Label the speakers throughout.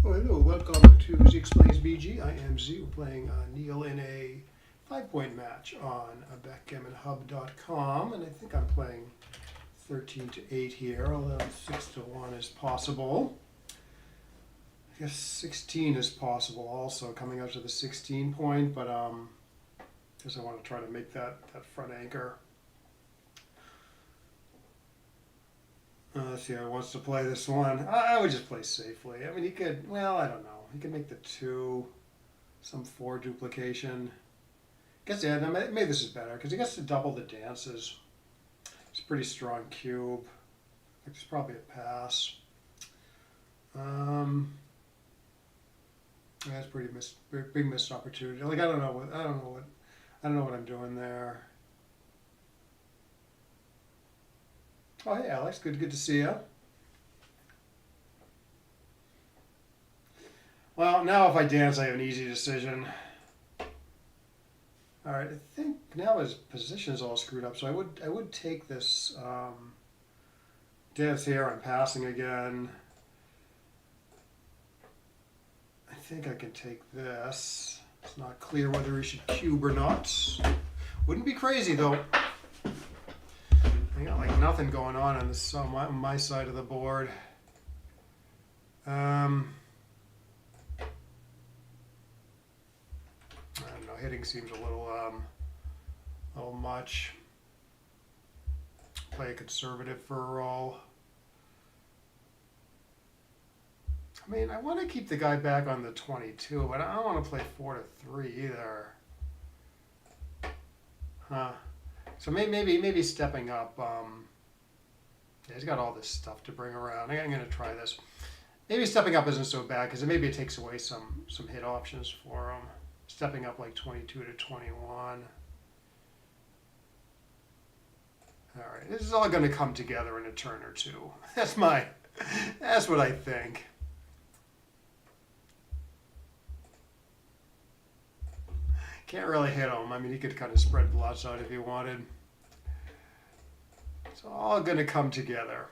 Speaker 1: Oh, hello, welcome to Z Explains BG. I am Z. We're playing Neil in a 5-point match on backgammonhub.com, and I think I'm playing 13 to 8 here, although 6 to 1 is possible. I guess 16 is possible also, coming out to the 16 point, but guess I want to try to make that front anchor. Let's see how he wants to play this one. I would just play safely. I mean, he could, well, I don't know. He could make the 2, some 4 duplication. Guess, yeah, no, maybe this is better, because he gets to double the dances. It's a pretty strong cube. It's probably a pass. That's pretty big missed opportunity. Like, I don't know what I'm doing there. Oh, hey, Alex. Good to see you. Well, now if I dance, I have an easy decision. All right, I think now his position's all screwed up, so I would take this dance here. I'm passing again. I think I can take this. It's not clear whether he should cube or not. Wouldn't be crazy though. I got like nothing going on this on my side of the board. I don't know. Hitting seems a little much. Play conservative for a roll. I mean, I want to keep the guy back on the 22, but I don't want to play 4 to 3 either. Huh. So maybe stepping up. Yeah, he's got all this stuff to bring around. I'm going to try this. Maybe stepping up isn't so bad because maybe it takes away some hit options for him. Stepping up like 22 to 21. All right, this is all going to come together in a turn or two. That's what I think. Can't really hit him. I mean, he could kind of spread blots out if he wanted. It's all going to come together.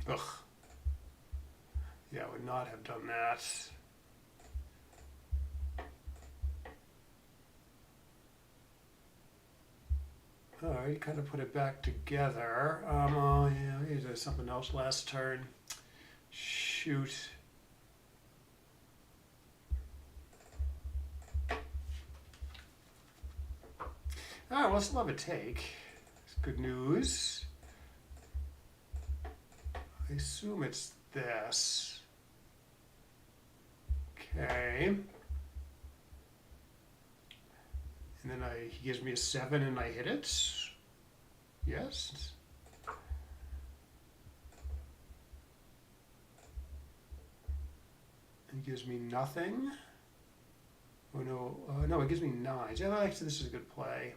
Speaker 1: Ugh. Yeah, I would not have done that. All right, kind of put it back together. Oh yeah, he did something else last turn. Shoot. All right, well, still have a take. It's good news. I assume it's this. Okay. And then he gives me a 7 and I hit it. Yes. He gives me nothing. Oh no, no, it gives me 9. Yeah, actually this is a good play.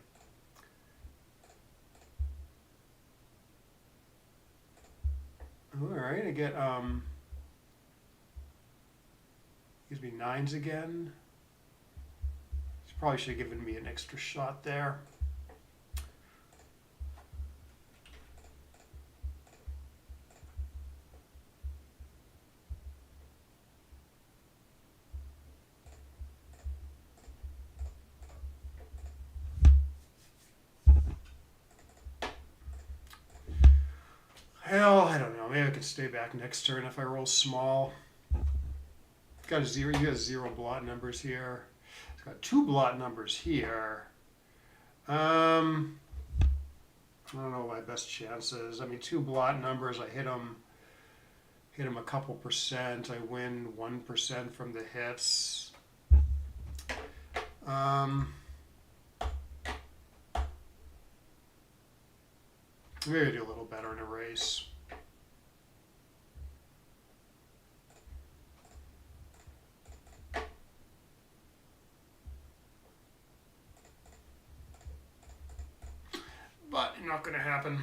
Speaker 1: All right, I get, gives me 9s again. Probably should have given me an extra shot there. Hell, I don't know. Maybe I could stay back next turn if I roll small. Got a 0. You got 0 blot numbers here. It's got 2 blot numbers here. I don't know my best chances. I mean, 2 blot numbers. I hit them a couple percent. I win 1% from the hits. Maybe I do a little better in a race. But not going to happen.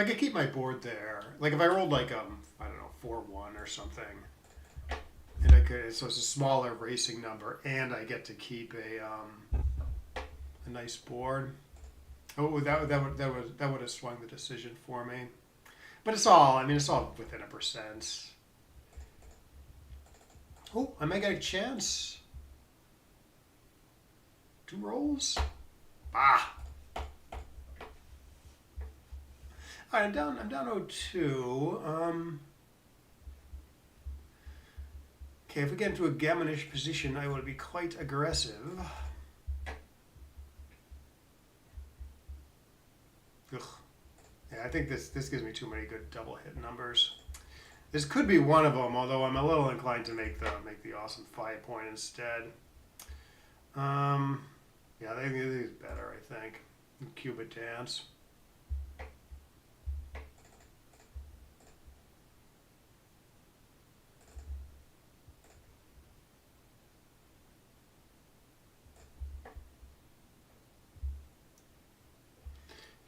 Speaker 1: I could keep my board there. Like if I rolled like I don't know, 4-1 or something, and I could, so it's a smaller racing number, and I get to keep a nice board. Oh, that would have swung the decision for me. But it's all, I mean, it's all within 1%. Oh, I may get a chance. 2 rolls. Ah. All right, I'm down 0-2. Okay, if we get into a gammonish position, I will be quite aggressive. Ugh. Yeah, I think this gives me too many good double hit numbers. This could be one of them, although I'm a little inclined to make the awesome 5-point instead. Yeah, I think this is better, I think. Cupid dance.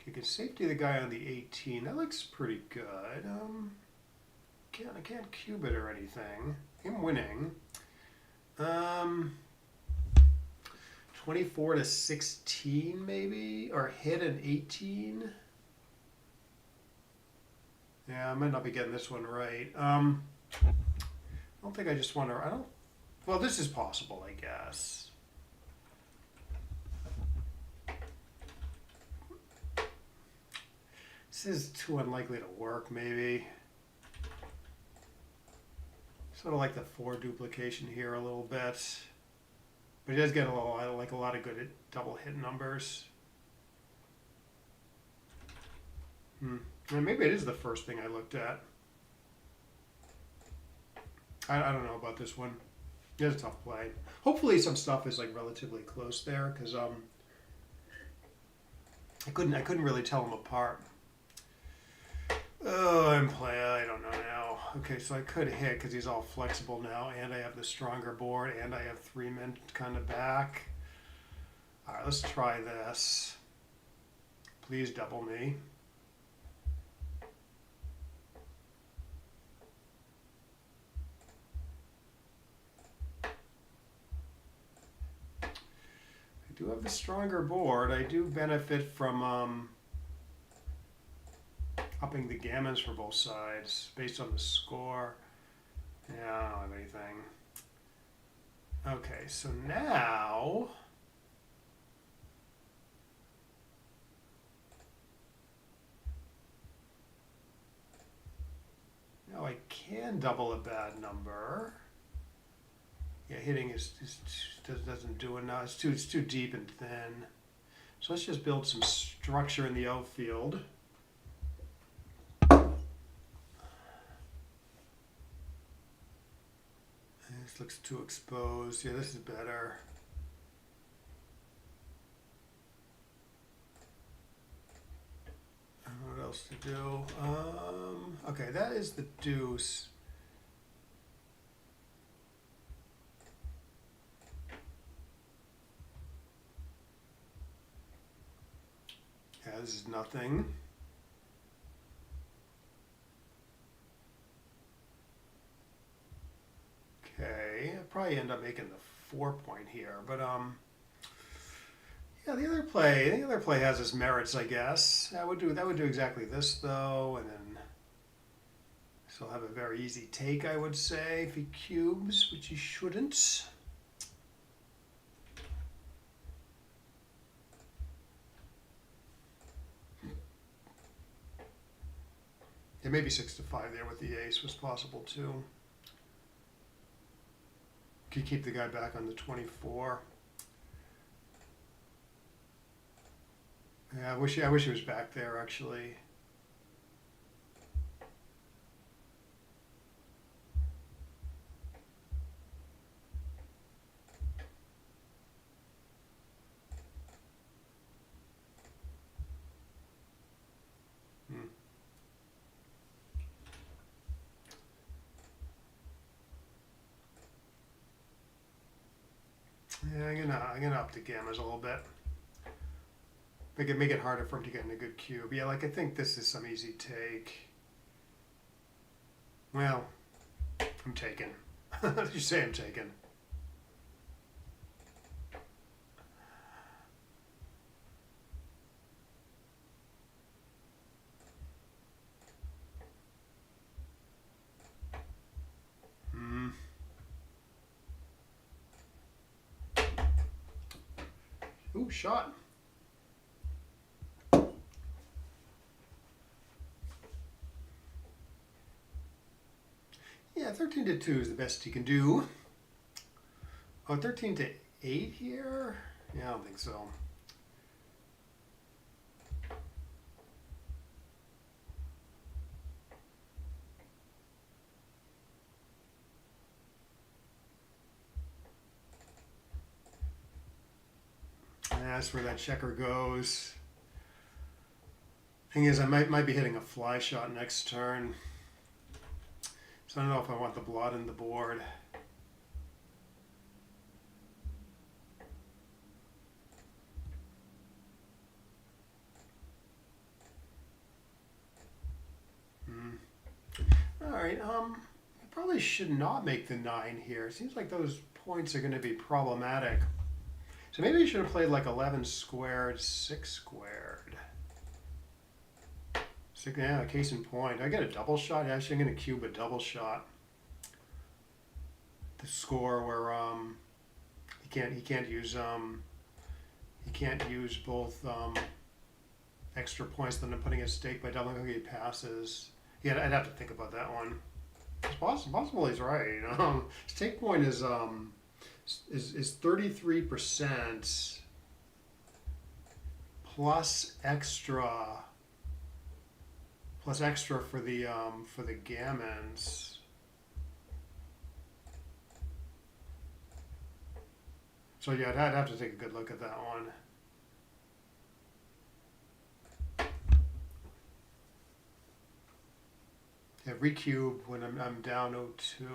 Speaker 1: Okay, can safety the guy on the 18. That looks pretty good. I can't cube it or anything. I'm winning. 24-16 maybe, or hit an 18. Yeah, I might not be getting this one right. I don't think I just want to. I don't. Well, this is possible, I guess. This is too unlikely to work, maybe. Sort of like the 4 duplication here a little bit. But he does get a lot of good double hit numbers. And maybe it is the first thing I looked at. I don't know about this one. It's a tough play. Hopefully some stuff is like relatively close there, because I couldn't really tell them apart. Oh, I don't know now. Okay, so I could hit because he's all flexible now, and I have the stronger board, and I have 3 men kind of back. All right, let's try this. Please double me. I do have the stronger board. I do benefit from upping the gammons for both sides based on the score. Yeah, I don't have anything. Okay, so now I can double a bad number. Yeah, hitting doesn't do enough. It's too deep and thin. So let's just build some structure in the outfield. This looks too exposed. Yeah, this is better. What else to do? Okay, that is the deuce. Yeah, this is nothing. Okay, I'll probably end up making the 4-point here, but yeah, the other play has its merits, I guess. That would do exactly this though, and then still have a very easy take, I would say, if he cubes, which he shouldn't. Yeah, maybe 6-5 there with the ace was possible too. Could keep the guy back on the 24. Yeah, I wish he was back there actually. Yeah, I'm gonna up the gammas a little bit. Make it harder for him to get in a good cube. Yeah, like I think this is some easy take. Well, I'm taken. You say I'm taken. Ooh, shot. Yeah, 13 to 2 is the best you can do. Oh, 13 to 8 here? Yeah, I don't think so. That's where that checker goes. Thing is, I might be hitting a fly shot next turn. So I don't know if I want the blot in the board. All right, I probably should not make the 9 here. It seems like those points are going to be problematic. So maybe you should have played like 11 squared, 6 squared. Yeah, case in point. I get a double shot. Actually, I'm going to cube a double shot. The score where he can't use both extra points that I'm putting at stake by doubling he passes. Yeah, I'd have to think about that one. It's possible he's right. His take point is 33% plus extra for the gammons. So yeah, I'd have to take a good look at that one. Yeah, recube when I'm down 0.2.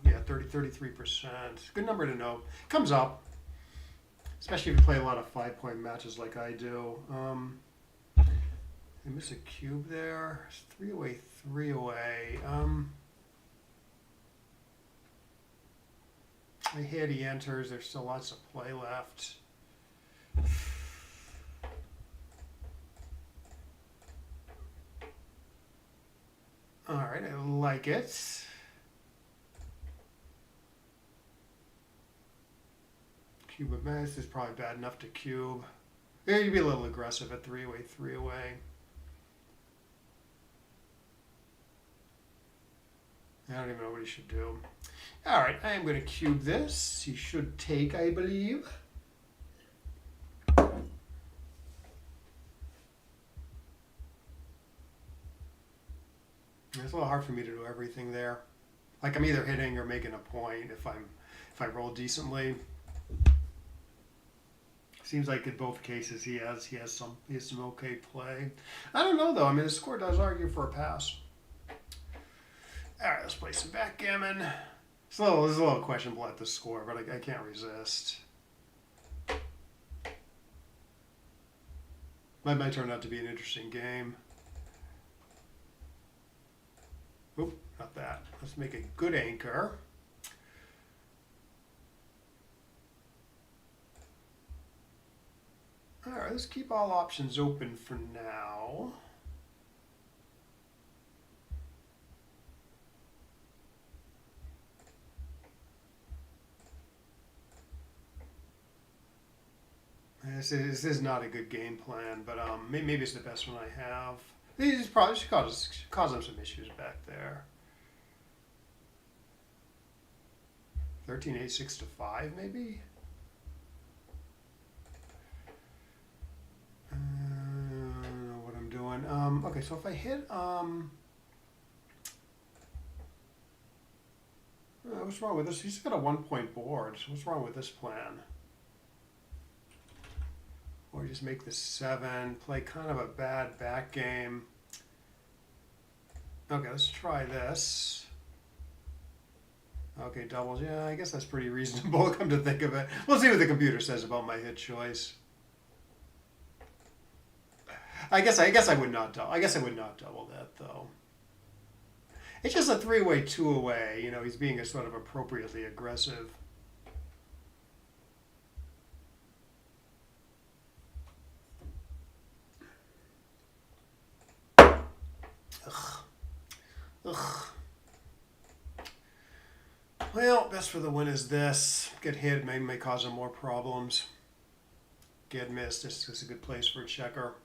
Speaker 1: Yeah, 33%. Good number to know. Comes up, especially if you play a lot of 5-point matches like I do. I miss a cube there. It's 3 away, 3 away. I hit, he enters. There's still lots of play left. All right, I like it. Cube of Mass is probably bad enough to cube. Yeah, you'd be a little aggressive at 3 away, 3 away. I don't even know what he should do. All right, I am going to cube this. He should take, I believe. It's a little hard for me to do everything there. Like I'm either hitting or making a point if I roll decently. Seems like in both cases he has some okay play. I don't know though. I mean the score does argue for a pass. All right, let's play some backgammon. It's a little questionable at the score, but I can't resist. Might turn out to be an interesting game. Oop, not that. Let's make a good anchor. All right, let's keep all options open for now. This is not a good game plan, but maybe it's the best one I have. These probably should cause them some issues back there. 13, 8, 6 to 5, maybe? I don't know what I'm doing. Okay, so if I hit... what's wrong with this? He's got a 1-point board. So what's wrong with this plan? Or just make the 7, play kind of a bad back game. Okay, let's try this. Okay, doubles. Yeah, I guess that's pretty reasonable, come to think of it. We'll see what the computer says about my hit choice. I guess I would not double. I guess I would not double that though. It's just a three-way, two-away. You know, he's being a sort of appropriately aggressive. Ugh. Ugh. Well, best for the win is this. Get hit may cause him more problems. Get missed. This is a good place for a checker.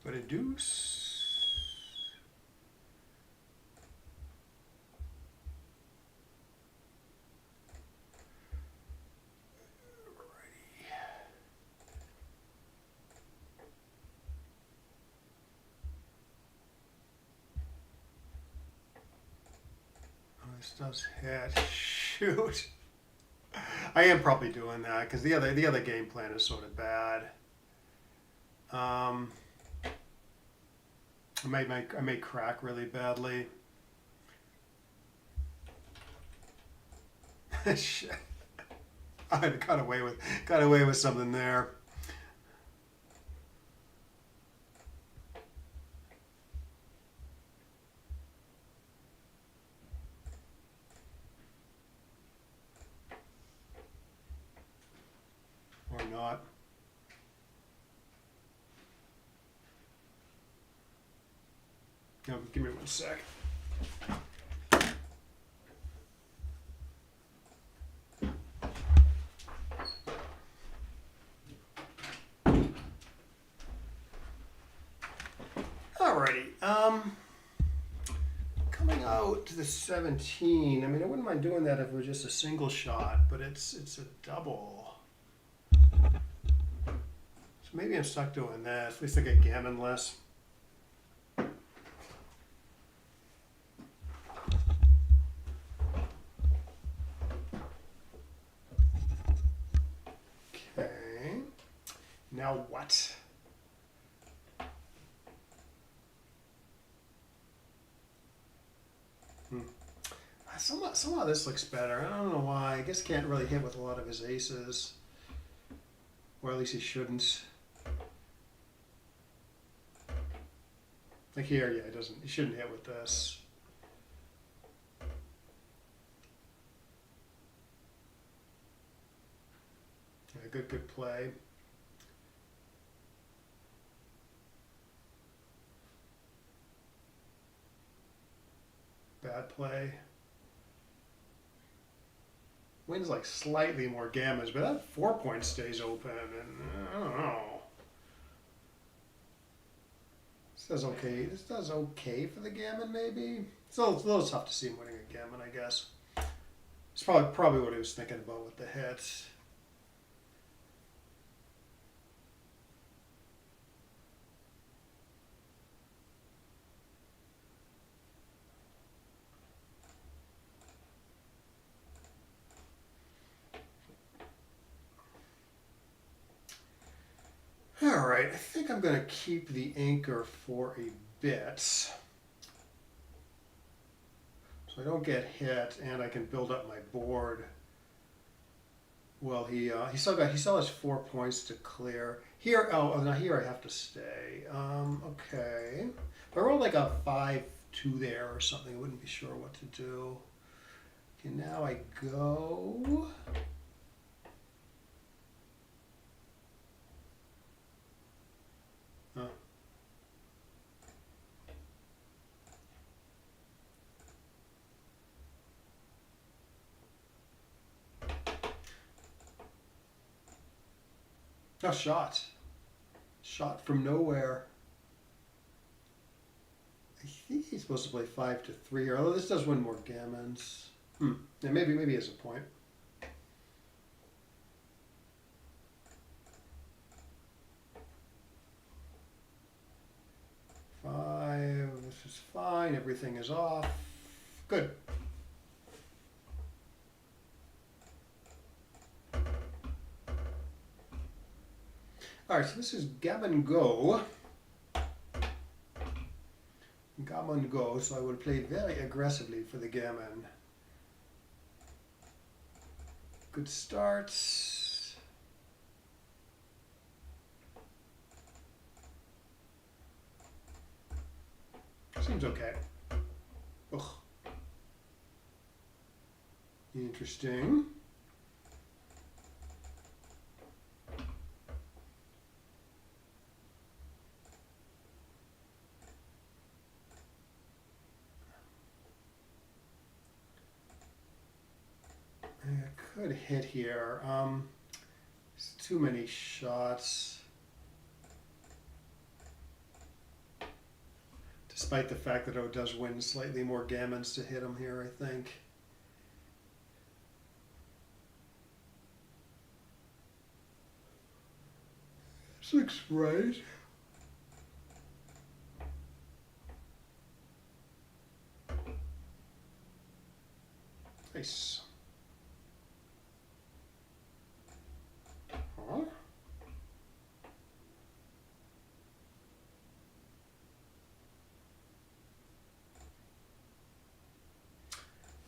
Speaker 1: But a deuce. Oh, this does hit. Shoot. I am probably doing that because the other game plan is sort of bad. I may crack really badly. Shit. I got away with something there. Or not. No, give me 1 sec. Alrighty. Coming out to the 17. I mean, I wouldn't mind doing that if it was just a single shot, but it's a double. So maybe I'm stuck doing that. At least I get gammon less. Okay. Now what? Somehow this looks better. I don't know why. I guess can't really hit with a lot of his aces. Or at least he shouldn't. Like here, yeah, he shouldn't hit with this. Yeah, good play. Bad play. Wins like slightly more gammons, but that 4 point stays open, and I don't know. This does okay. This does okay for the gammon, maybe. It's a little tough to see him winning a gammon, I guess. It's probably what he was thinking about with the hits. All right, I think I'm going to keep the anchor for a bit, so I don't get hit, and I can build up my board. Well, he still has 4 points to clear here. Oh, now here I have to stay. Okay, if I rolled like a 5-2 there or something, I wouldn't be sure what to do. Okay, now I go. Huh. Oh, shot from nowhere. I think he's supposed to play 5-3 here, although this does win more gammons. Yeah, maybe he has a point. This is fine. Everything is off. Good. All right, so this is Gammon Go. Gammon Go, so I would play very aggressively for the gammon. Good start. Seems okay. Ugh. Interesting. I could hit here. It's too many shots. Despite the fact that it does win slightly more gammons to hit him here, I think. This looks right. Nice. Huh?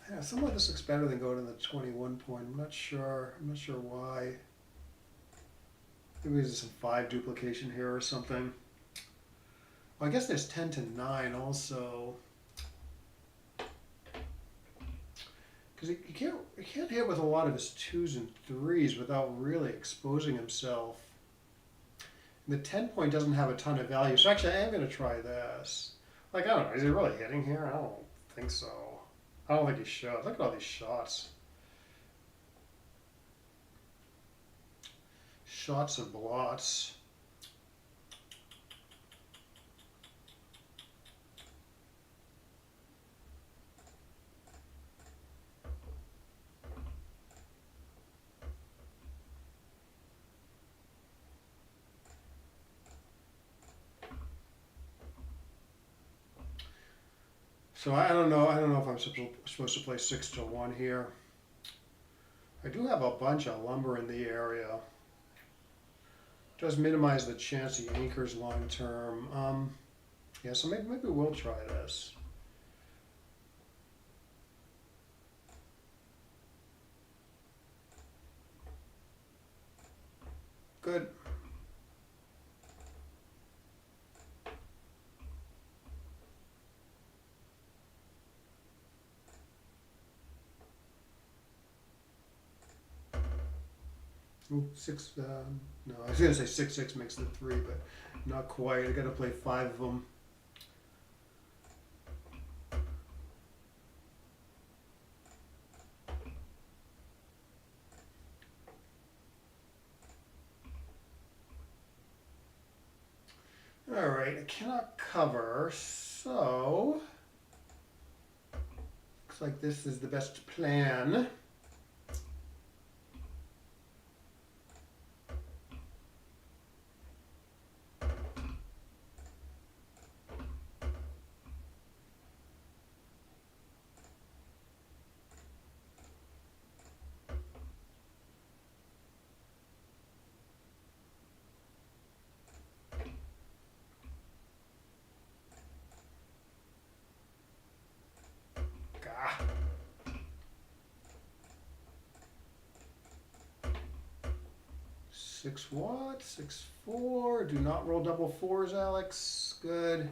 Speaker 1: Yeah, some of this looks better than going to the 21 point. I'm not sure. I'm not sure why. Maybe there's some 5 duplication here or something. Well, I guess there's 10 to 9 also. Because he can't hit with a lot of his 2s and 3s without really exposing himself. And the 10 point doesn't have a ton of value. So actually I am going to try this. Like, I don't know, is he really hitting here? I don't think so. I don't think he should. Look at all these shots. Shots and blots. So I don't know. I don't know if I'm supposed to play 6 to 1 here. I do have a bunch of lumber in the area. Does minimize the chance he anchors long term. Yeah, so maybe we'll try this. Good. Ooh, 6. No, I was gonna say 6/6 makes the 3, but not quite. I gotta play 5 of them. All right, I cannot cover, so looks like this is the best plan. Gah. Six what? 6/4. Do not roll double 4s, Alex. Good.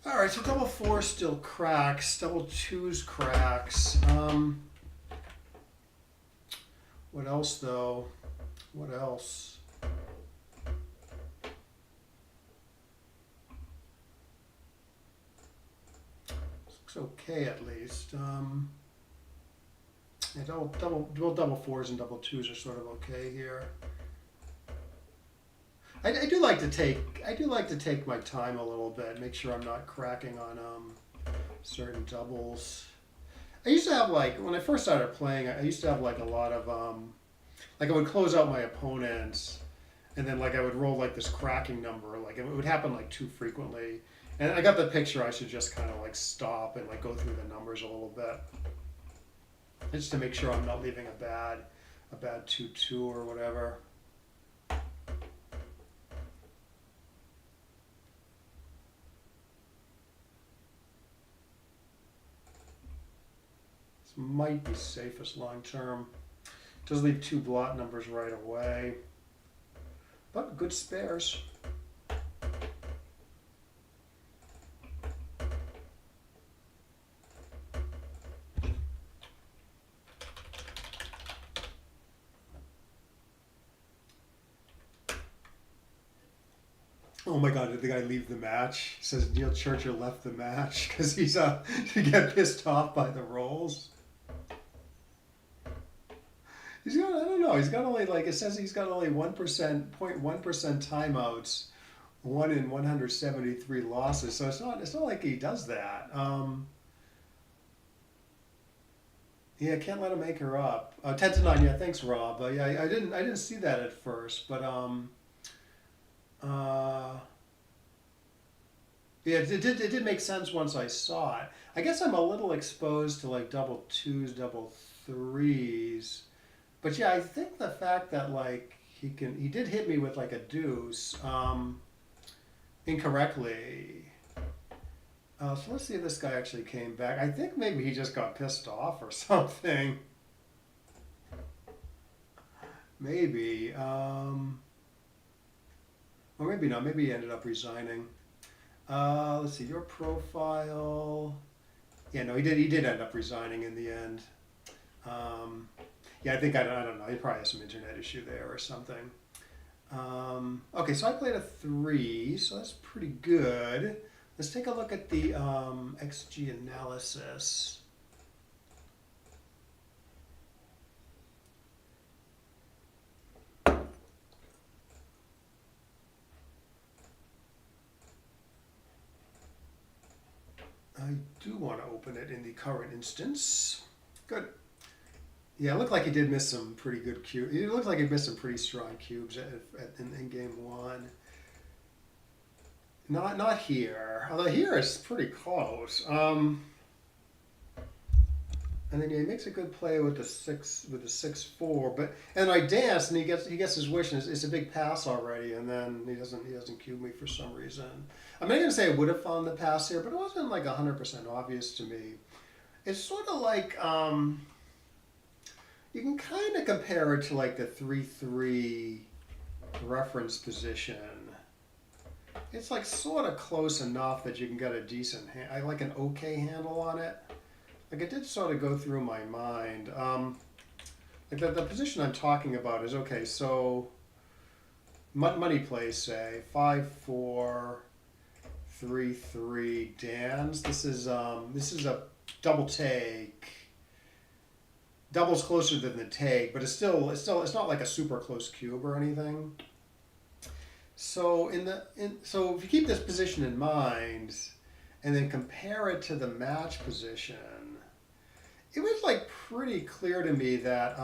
Speaker 1: All right, so double 4 still cracks. Double 2s cracks. What else though? What else? Looks okay at least. Yeah, double 4s and double 2s are sort of okay here. I do like to take my time a little bit, make sure I'm not cracking on certain doubles. I used to have like when I first started playing, I used to have like a lot of like I would close out my opponents, and then like I would roll like this cracking number. Like it would happen like too frequently, and I got the picture. I should just kind of like stop and like go through the numbers a little bit, just to make sure I'm not leaving a a bad 2-2 or whatever. This might be safest long term. Does leave 2 blot numbers right away, but good spares. Oh my God, did the guy leave the match? He says Neil Churchill left the match because he's to get pissed off by the rolls. He's got, I don't know, he's got only, like, it says he's got only 1%, 0.1% timeouts, 1 in 173 losses. So it's not like he does that. Yeah, can't let him make her up. 10-9, yeah, thanks, Rob. Yeah, I didn't see that at first, but yeah, it did make sense once I saw it. I guess I'm a little exposed to like double twos, double threes, but yeah, I think the fact that like he did hit me with like a deuce incorrectly. So let's see if this guy actually came back. I think maybe he just got pissed off or something. Maybe. Or maybe not. Maybe he ended up resigning. Let's see, your profile. Yeah, no, he did end up resigning in the end. Yeah, I think, I don't know, he probably has some internet issue there or something. Okay, so I played a 3, so that's pretty good. Let's take a look at the XG analysis. I do want to open it in the current instance. Good. Yeah, it looked like he did miss some pretty good cubes. It looked like he missed some pretty strong cubes in game 1. Not here. Although here is pretty close. And then yeah, he makes a good play with the 6-4. But and I dance and he gets his wish, and it's a big pass already, and then he doesn't cube me for some reason. I'm not gonna say I would have found the pass here, but it wasn't like 100% obvious to me. It's sort of like you can kind of compare it to like the 3-3 reference position. It's like sort of close enough that you can get a decent I like an okay handle on it. Like it did sort of go through my mind. Like the position I'm talking about is okay. So money play, say 5-4, 3-3 Dan's. This is a double take. Double's closer than the take, but it's not like a super close cube or anything. So so if you keep this position in mind, and then compare it to the match position, it was like pretty clear to me that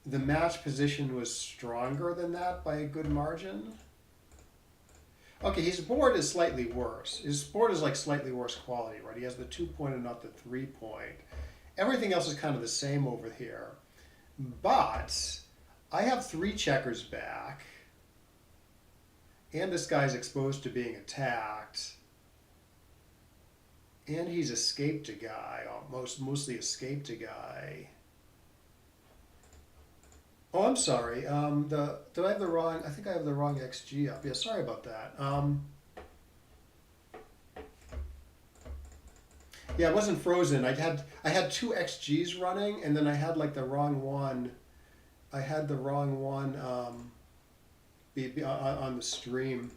Speaker 1: the match position was stronger than that by a good margin. Okay, his board is slightly worse. His board is like slightly worse quality, right? He has the 2-point and not the 3-point. Everything else is kind of the same over here. But I have 3 checkers back, and this guy's exposed to being attacked. And he's escaped a guy, mostly escaped a guy. Oh, I'm sorry. Did I have the wrong? I think I have the wrong XG up. Yeah, sorry about that. Yeah, it wasn't frozen. I had 2 XGs running, and then I had like the wrong one. I had the wrong one on the stream.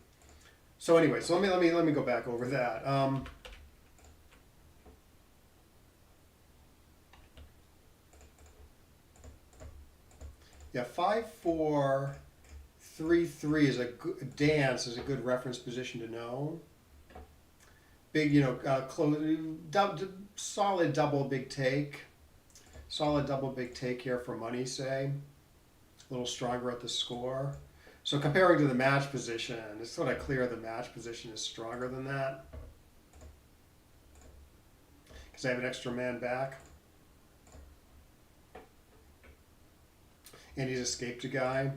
Speaker 1: So anyway, so let me go back over that. Yeah, 5-4, 3-3 is a good dance. Is a good reference position to know. Big, solid double big take. Solid double big take here for money, say. A little stronger at the score. So comparing to the match position, it's sort of clear the match position is stronger than that. Because I have an extra man back. and he's escaped a guy.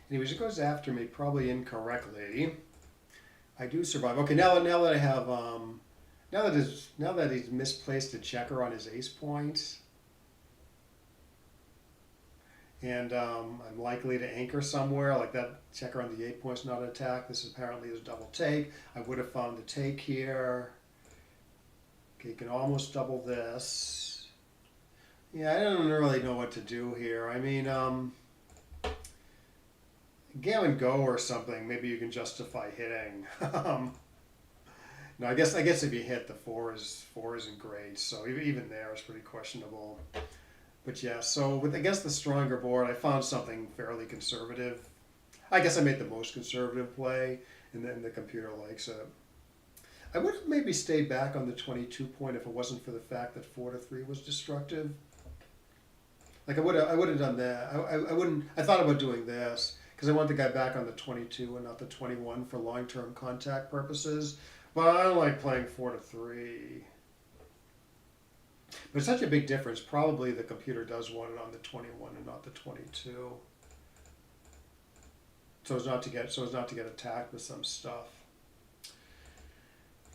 Speaker 1: Anyways, it goes after me, probably incorrectly. I do survive. Okay, now that I have now that he's misplaced a checker on his ace point, and I'm likely to anchor somewhere, like that checker on the 8 point's not an attack. This apparently is a double take. I would have found the take here. Okay, you can almost double this. Yeah, I don't really know what to do here. I mean, gammon go or something. Maybe you can justify hitting. No, I guess if you hit, the four isn't great. So even there is pretty questionable. But yeah, so against the stronger board, I found something fairly conservative. I guess I made the most conservative play, and then the computer likes it. I would have maybe stayed back on the 22 point if it wasn't for the fact that 4 to 3 was destructive. Like I would have done that. I wouldn't. I thought about doing this because I want the guy back on the 22 and not the 21 for long-term contact purposes. But I don't like playing 4 to 3. But it's such a big difference. Probably the computer does want it on the 21 and not the 22. So as not to get attacked with some stuff.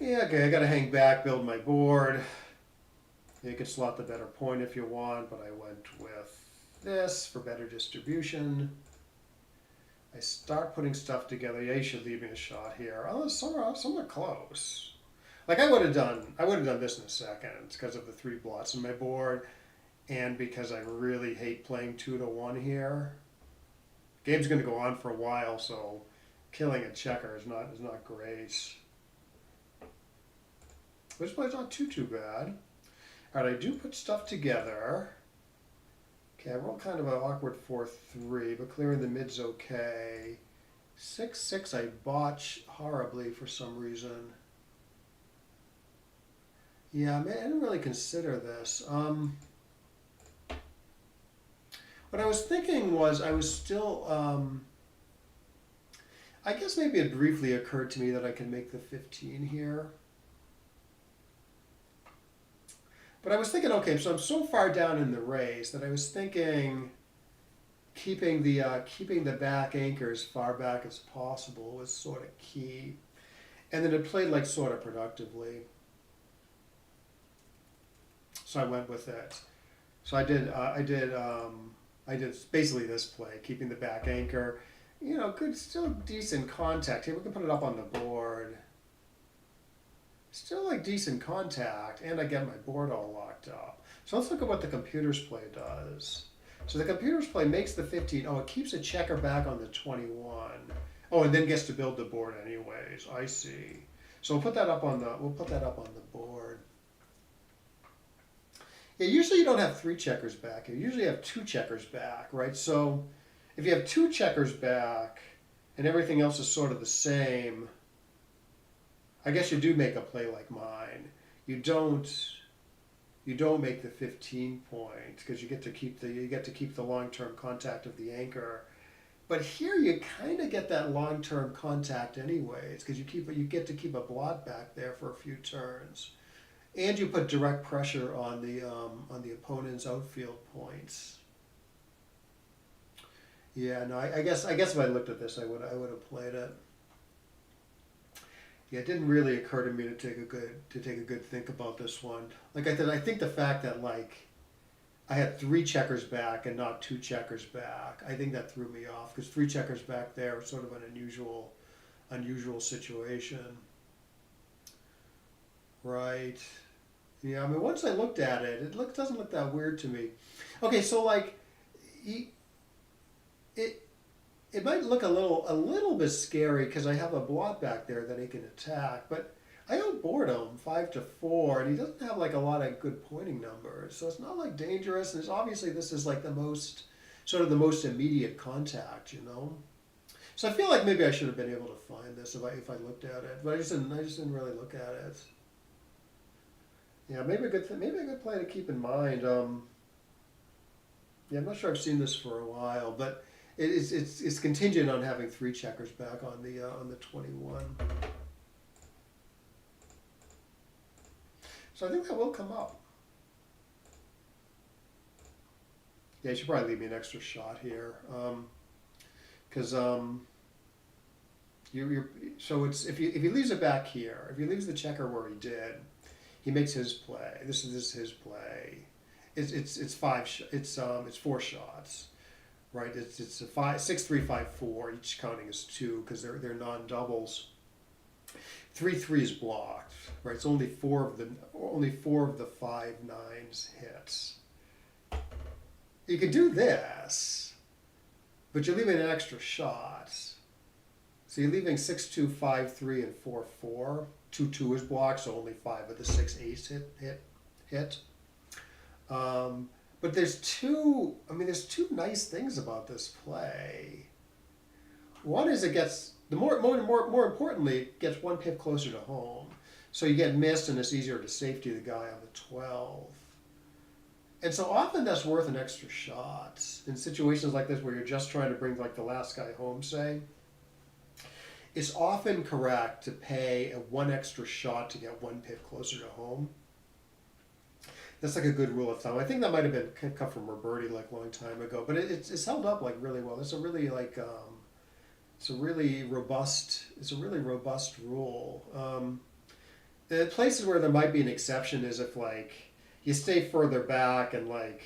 Speaker 1: Yeah, okay, I gotta hang back, build my board. You can slot the better point if you want, but I went with this for better distribution. I start putting stuff together. Yeah, you should leave me a shot here. Oh, somewhat close. Like I would have done this in a second because of the 3 blots in my board, and because I really hate playing 2 to 1 here. Game's going to go on for a while, so killing a checker is not great. This play's not too bad. All right, I do put stuff together. Okay, I roll kind of an awkward 4-3, but clearing the mid's okay. 6-6 I botch horribly for some reason. Yeah, I didn't really consider this. What I was thinking was I was still, I guess maybe it briefly occurred to me that I can make the 15 here. But I was thinking, okay, so I'm so far down in the race that I was thinking keeping the back anchor as far back as possible was sort of key. And then it played like sort of productively. So I went with it. So I did basically this play, keeping the back anchor. You know, good, still decent contact. Here, we can put it up on the board. Still like decent contact, and I get my board all locked up. So let's look at what the computer's play does. So the computer's play makes the 15. Oh, it keeps a checker back on the 21. Oh, and then gets to build the board anyways. I see. So we'll put that up on the board. Yeah, usually you don't have 3 checkers back. You usually have 2 checkers back, right? So if you have 2 checkers back and everything else is sort of the same, I guess you do make a play like mine. You don't make the 15 point because you get to keep the long-term contact of the anchor. But here you kind of get that long-term contact anyways because you get to keep a blot back there for a few turns, and you put direct pressure on the opponent's outfield points. Yeah, no, I guess if I looked at this, I would have played it. Yeah, it didn't really occur to me to take a good think about this one. Like I said, I think the fact that like I had 3 checkers back and not 2 checkers back, I think that threw me off because 3 checkers back there was sort of an unusual situation. Right. Yeah, I mean, once I looked at it, it doesn't look that weird to me. Okay, so like, it might look a little bit scary because I have a blot back there that he can attack, but I outboard him 5-4, and he doesn't have like a lot of good pointing numbers, so it's not like dangerous. And it's obviously this is like the most immediate contact, you know. So I feel like maybe I should have been able to find this if I looked at it, but I just didn't really look at it. Yeah, maybe a good play to keep in mind. Yeah, I'm not sure I've seen this for a while, but it's contingent on having 3 checkers back on the 21. So I think that will come up. Yeah, you should probably leave me an extra shot here. Because you're so it's if he leaves it back here, if he leaves the checker where he did, he makes his play. This is his play. It's four shots, right? It's a 5 6 3 5 4. Each counting is two because they're non doubles. 3 3 is blocked, right? It's only four of the 5 9s hits. You could do this, but you're leaving an extra shot. So you're leaving 6 2 5 3 and 4 4. 2 2 is blocked, so only 5 of the 6 8s hit. But there's two nice things about this play. One is it gets more importantly, it gets one pip closer to home. So you get missed and it's easier to safety the guy on the 12. And so often that's worth an extra shot. In situations like this where you're just trying to bring like the last guy home, say, it's often correct to pay a one extra shot to get one pip closer to home. That's like a good rule of thumb. I think that might have been cut from Roberti like a long time ago, but it's held up like really well. It's a really robust rule. The places where there might be an exception is if like you stay further back and like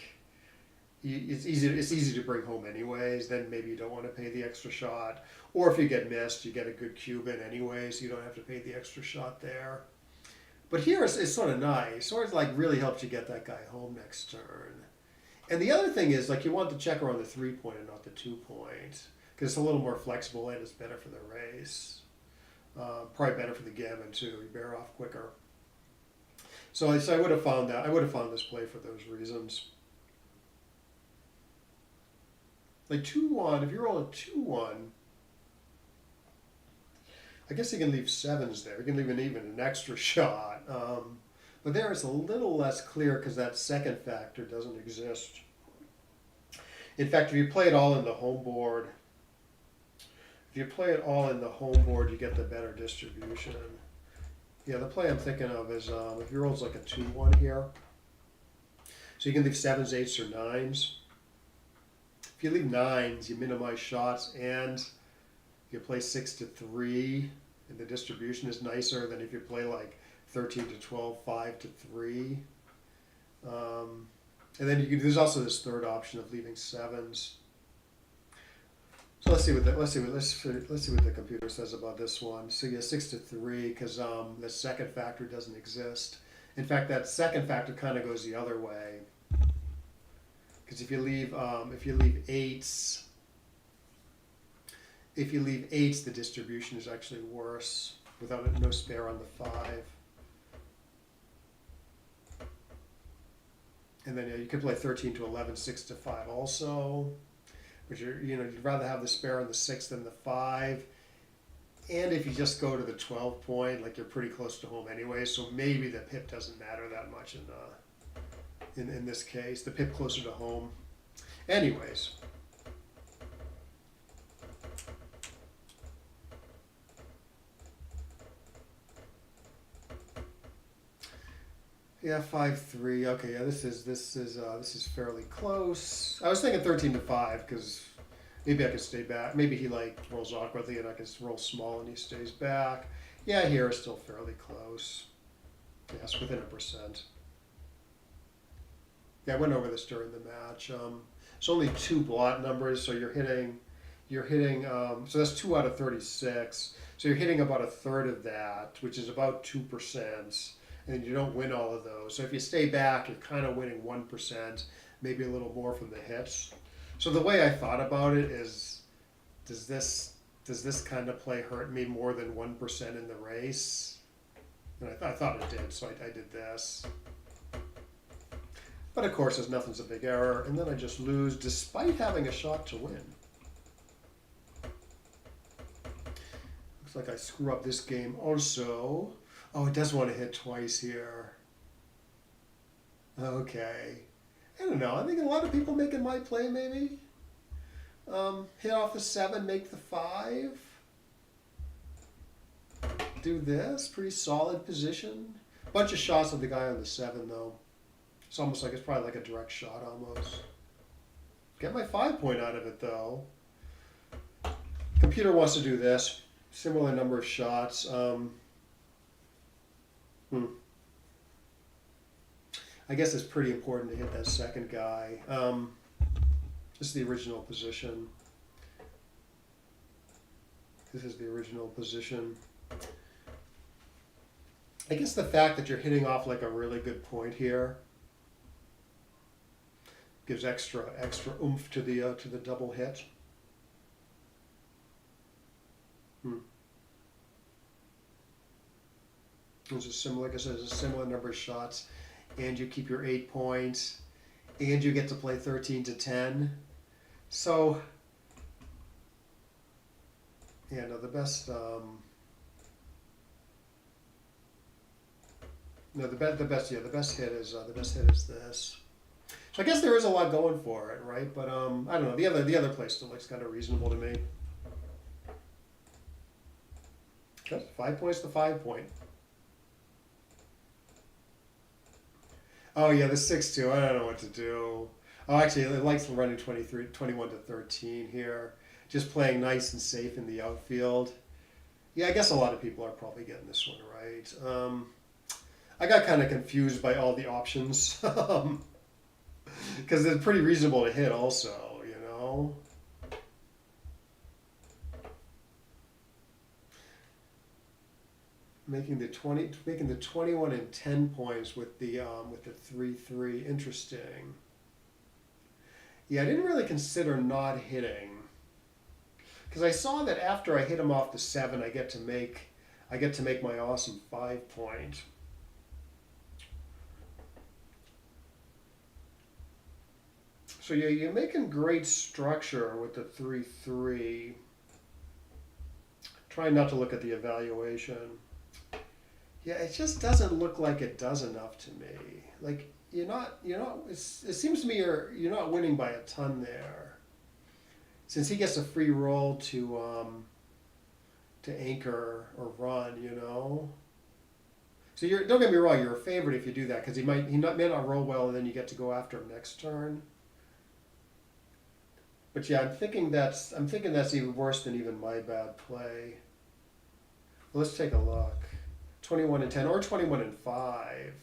Speaker 1: it's easy to bring home anyways. Then maybe you don't want to pay the extra shot, or if you get missed, you get a good cube in anyways. So you don't have to pay the extra shot there. But here it's sort of nice. Sort of like really helps you get that guy home next turn. And the other thing is like you want the checker on the 3-point and not the 2-point because it's a little more flexible and it's better for the race. Probably better for the gammon too. You bear off quicker. So I would have found that. I would have found this play for those reasons. Like 2-1. If you roll a 2-1, I guess you can leave 7s there. You can leave even an extra shot. But there it's a little less clear because that second factor doesn't exist. In fact, if you play it all in the home board, you get the better distribution. Yeah, the play I'm thinking of is if your roll's like a 2-1 here, so you can leave 7s, 8s, or 9s. If you leave 9s, you minimize shots and you play 6 to 3, and the distribution is nicer than if you play like 13 to 12, 5 to 3. And then there's also this third option of leaving 7s. So let's see what the computer says about this one. So yeah, 6 to 3 because the second factor doesn't exist. In fact, that second factor kind of goes the other way. Because if you leave 8s, the distribution is actually worse without no spare on the 5. And then you could play 13 to 11, 6 to 5 also. But you'd rather have the spare on the 6 than the 5. And if you just go to the 12-point, like you're pretty close to home anyway, so maybe the pip doesn't matter that much in this case. The pip closer to home. Anyways. Yeah, 5-3. Okay, yeah, this is fairly close. I was thinking 13 to 5 because maybe I could stay back. Maybe he like rolls awkwardly and I can roll small and he stays back. Yeah, here is still fairly close. Yes, within 1%. Yeah, I went over this during the match. It's only 2 blot numbers, so you're hitting. So that's 2 out of 36. So you're hitting about a third of that, which is about 2%. And you don't win all of those. So if you stay back, you're kind of winning 1%, maybe a little more from the hits. So the way I thought about it is, does this kind of play hurt me more than 1% in the race? And I thought it did, so I did this. But of course, there's nothing's a big error, and then I just lose despite having a shot to win. Looks like I screw up this game also. Oh, it does want to hit twice here. Okay. I don't know. I think a lot of people making my play maybe. Hit off the 7, make the 5. Do this. Pretty solid position. Bunch of shots of the guy on the 7 though. It's almost like it's probably like a direct shot almost. Get my 5-point out of it though. Computer wants to do this. Similar number of shots. I guess it's pretty important to hit that second guy. This is the original position. This is the original position. I guess the fact that you're hitting off like a really good point here gives extra oomph to the double hit. It's a similar, like I said, it's a similar number of shots, and you keep your 8 points, and you get to play 13 to 10. So, yeah, no, the best. No, the best hit is this. So I guess there is a lot going for it, right? But I don't know. The other play still looks kind of reasonable to me. Okay, 5 points to 5 point. Oh yeah, the 6-2. I don't know what to do. Oh, actually, it likes running 21 to 13 here. Just playing nice and safe in the outfield. Yeah, I guess a lot of people are probably getting this one right. I got kind of confused by all the options because it's pretty reasonable to hit also, you know. Making the 21 and 10 points with the 3-3. Interesting. Yeah, I didn't really consider not hitting because I saw that after I hit him off the 7, I get to make my awesome 5-point. So yeah, you're making great structure with the 3-3. Try not to look at the evaluation. Yeah, it just doesn't look like it does enough to me. Like it seems to me you're not winning by a ton there. Since he gets a free roll to anchor or run, you know. So don't get me wrong, you're a favorite if you do that because he may not roll well and then you get to go after him next turn. But yeah, I'm thinking that's even worse than even my bad play. Well, let's take a look. 21 and 10 or 21 and 5.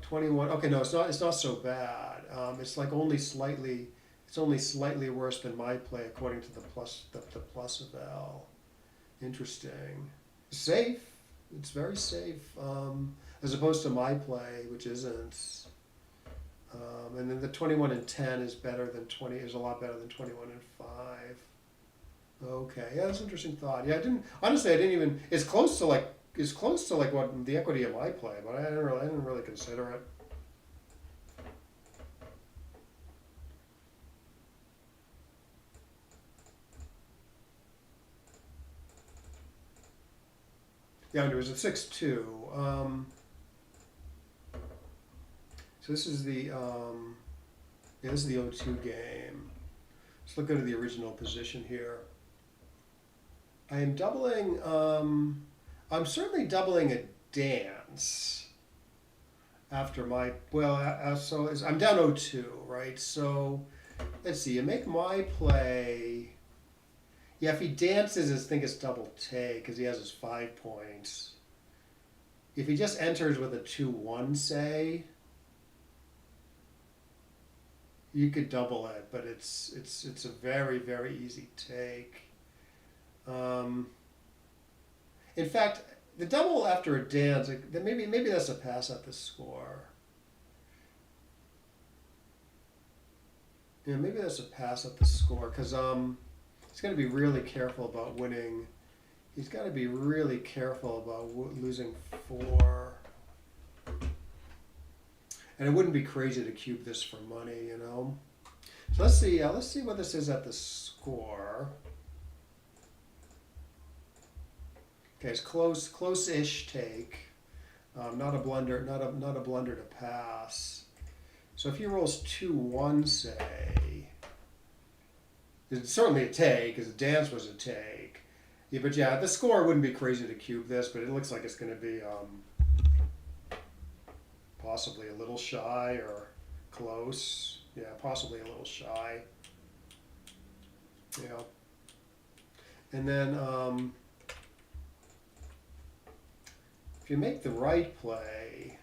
Speaker 1: 21. Okay, no, it's not so bad. It's like only slightly worse than my play according to the plus eval. Interesting. Safe. It's very safe. As opposed to my play, which isn't. And then the 21 and 10 is a lot better than 21 and 5. Okay, yeah, that's an interesting thought. Yeah, I didn't even. It's close to like what the equity of my play, but I didn't really consider it. Yeah, there was a 6-2. So this is the 0-2 game. Let's look into the original position here. I am doubling. I'm certainly doubling a dance after my so I'm down 0-2, right? So let's see. You make my play. Yeah, if he dances, I think it's double take because he has his 5 points. If he just enters with a 2-1, say, you could double it, but it's a very, very easy take. In fact, the double after a dance, maybe that's a pass at the score. Yeah, maybe that's a pass at the score because he's got to be really careful about winning. He's got to be really careful about losing 4. And it wouldn't be crazy to cube this for money, you know. So let's see what this is at the score. Okay, it's close-ish take. Not a blunder to pass. So if he rolls 2-1, say, it's certainly a take, because the dance was a take. Yeah, but yeah, the score wouldn't be crazy to cube this, but it looks like it's going to be possibly a little shy or close. Yeah, possibly a little shy. Yeah. And then if you make the right play,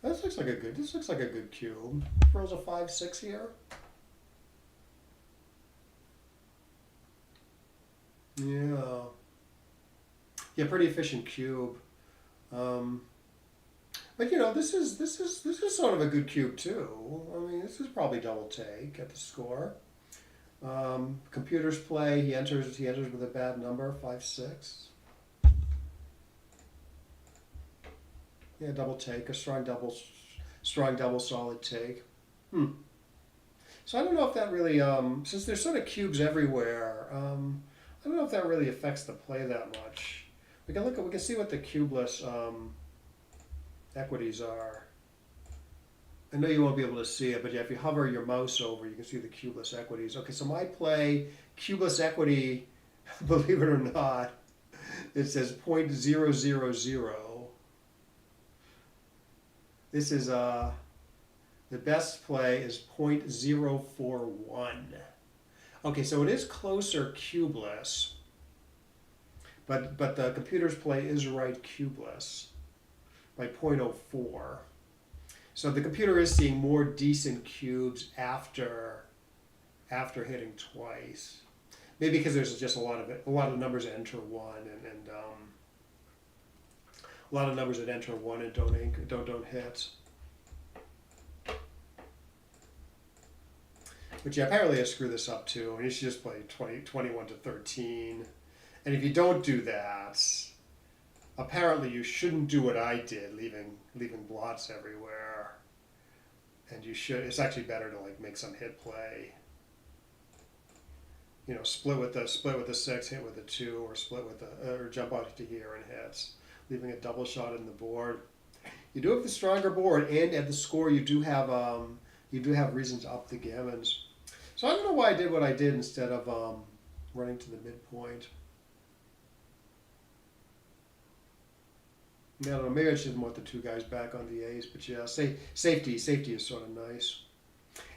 Speaker 1: this looks like a good cube. Throws a 5-6 here. Yeah. Yeah, pretty efficient cube. But you know, this is sort of a good cube too. I mean, this is probably double take at the score. Computers play. He enters with a bad number, 5-6. Yeah, double take, a strong double solid take. So I don't know if that really, since there's sort of cubes everywhere, I don't know if that really affects the play that much. We can see what the cubeless equities are. I know you won't be able to see it, but yeah, if you hover your mouse over, you can see the cubeless equities. Okay, so my play, cubeless equity, believe it or not, it says 0.000. This is the best play is 0.041. Okay, so it is closer cubeless, but the computer's play is right cubeless by 0.04. So the computer is seeing more decent cubes after hitting twice. Maybe because there's just a lot of numbers that enter one and a lot of numbers that enter one and don't hit. But yeah, apparently I screw this up too, and you should just play 21 to 13. And if you don't do that, apparently you shouldn't do what I did, leaving blots everywhere. And you should. It's actually better to like make some hit play. You know, split with the 6, hit with the 2, or split with or jump out to here and hits, leaving a double shot in the board. You do have the stronger board, and at the score you do have reason to up the gammons. So I don't know why I did what I did instead of running to the midpoint. I don't know, maybe I should want the 2 guys back on the ace, but yeah, safety is sort of nice.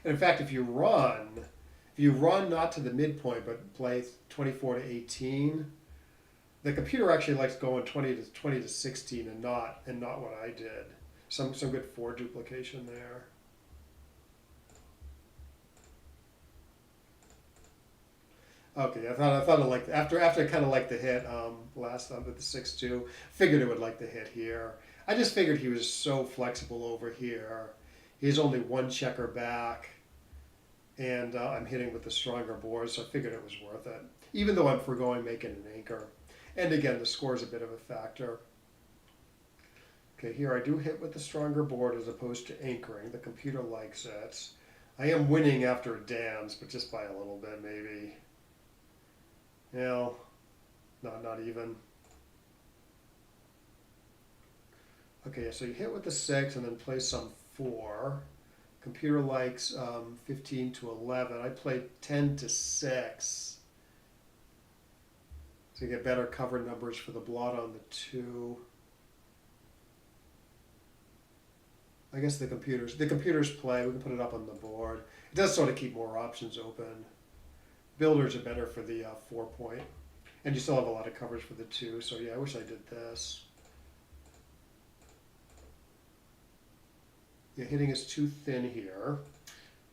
Speaker 1: And in fact, if you run not to the midpoint but play 24 to 18, the computer actually likes going 20 to 16 and not what I did. Some good 4 duplication there. Okay, I thought it liked after I kind of liked the hit last time with the 6-2. Figured it would like the hit here. I just figured he was so flexible over here. He's only 1 checker back, and I'm hitting with the stronger board, so I figured it was worth it. Even though I'm foregoing making an anchor, and again the score is a bit of a factor. Okay, here I do hit with the stronger board as opposed to anchoring. The computer likes it. I am winning after a dance, but just by a little bit maybe. No, not even. Okay, so you hit with the 6 and then play some 4. Computer likes 15 to 11. I played 10 to 6. So you get better cover numbers for the blot on the 2. I guess the computers play. We can put it up on the board. It does sort of keep more options open. Builders are better for the 4-point. And you still have a lot of coverage for the 2, so yeah, I wish I did this. Yeah, hitting is too thin here.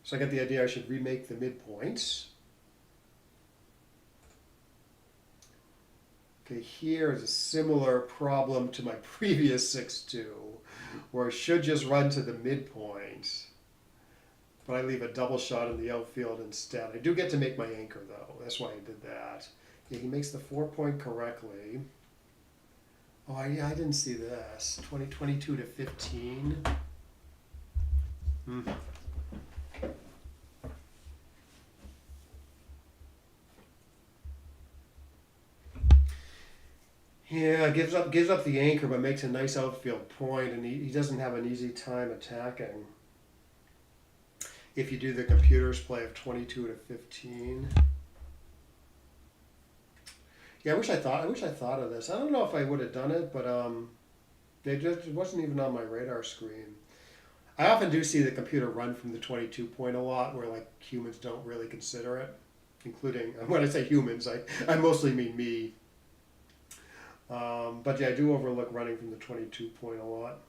Speaker 1: So I got the idea I should remake the midpoints. Okay, here is a similar problem to my previous 6-2, where I should just run to the midpoint. But I leave a double shot in the outfield instead. I do get to make my anchor, though. That's why I did that. Yeah, he makes the 4-point correctly. Oh, yeah, I didn't see this. 22 to 15. Yeah, gives up the anchor, but makes a nice outfield point, and he doesn't have an easy time attacking. If you do the computer's play of 22 to 15. Yeah, I wish I thought of this. I don't know if I would have done it, but it wasn't even on my radar screen. I often do see the computer run from the 22 point a lot, where like humans don't really consider it, including when I say humans, I mostly mean me. But yeah, I do overlook running from the 22 point a lot.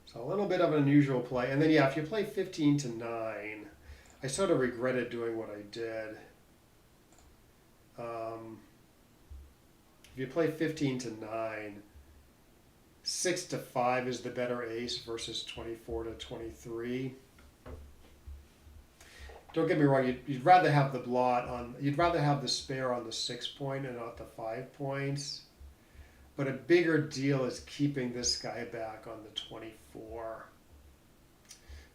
Speaker 1: So a little bit of an unusual play. And then yeah, if you play 15 to 9, I sort of regretted doing what I did. If you play 15 to 9, 6 to 5 is the better ace versus 24 to 23. Don't get me wrong, you'd rather have the blot on, you'd rather have the spare on the 6 point and not the 5 points. But a bigger deal is keeping this guy back on the 24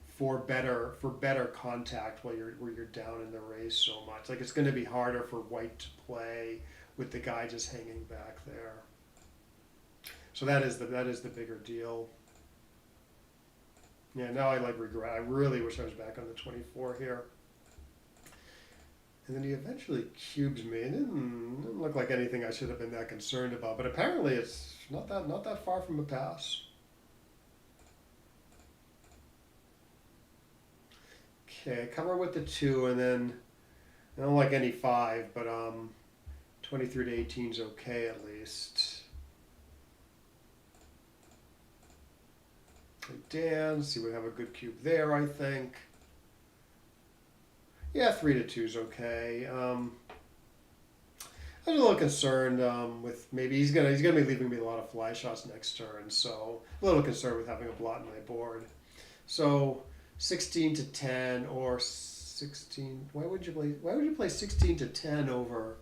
Speaker 1: for better contact where you're down in the race so much. Like it's going to be harder for white to play with the guy just hanging back there. So that is the bigger deal. Yeah, now I like regret. I really wish I was back on the 24 here. And then he eventually cubes me. It didn't look like anything I should have been that concerned about, but apparently it's not that far from a pass. Okay, cover with the 2, and then I don't like any 5, but 23 to 18 is okay at least. Dance, he would have a good cube there, I think. Yeah, 3 to 2 is okay. I was a little concerned with maybe he's gonna be leaving me a lot of fly shots next turn, so a little concerned with having a blot in my board. So 16 to 10 or 16. Why would you play 16 to 10 over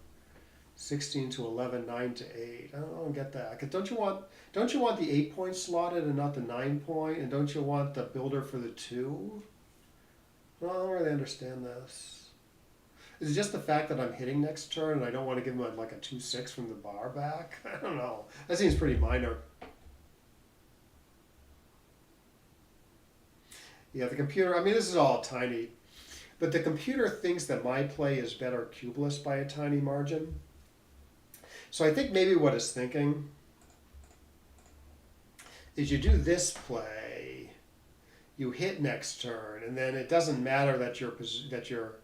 Speaker 1: 16 to 11, 9 to 8? I don't get that. 'Cause don't you want the 8 point slotted and not the 9 point? And don't you want the builder for the 2? Well, I don't really understand this. Is it just the fact that I'm hitting next turn and I don't want to give him like a 2-6 from the bar back? I don't know. That seems pretty minor. Yeah, the computer, I mean, this is all tiny, but the computer thinks that my play is better cubeless by a tiny margin. So I think maybe what it's thinking is you do this play, you hit next turn, and then it doesn't matter that your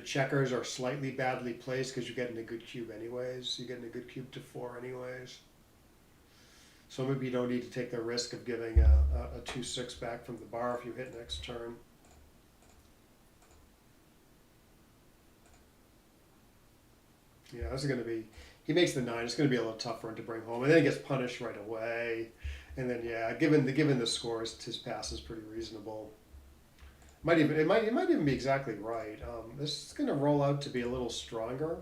Speaker 1: checkers are slightly badly placed because you're getting a good cube anyways. You're getting a good cube to 4 anyways. So maybe you don't need to take the risk of giving a 2-6 back from the bar if you hit next turn. Yeah, this is going to be, he makes the 9, it's going to be a little tough for him to bring home. And then he gets punished right away. And then, yeah, given the scores, his pass is pretty reasonable. It might even be exactly right. This is going to roll out to be a little stronger.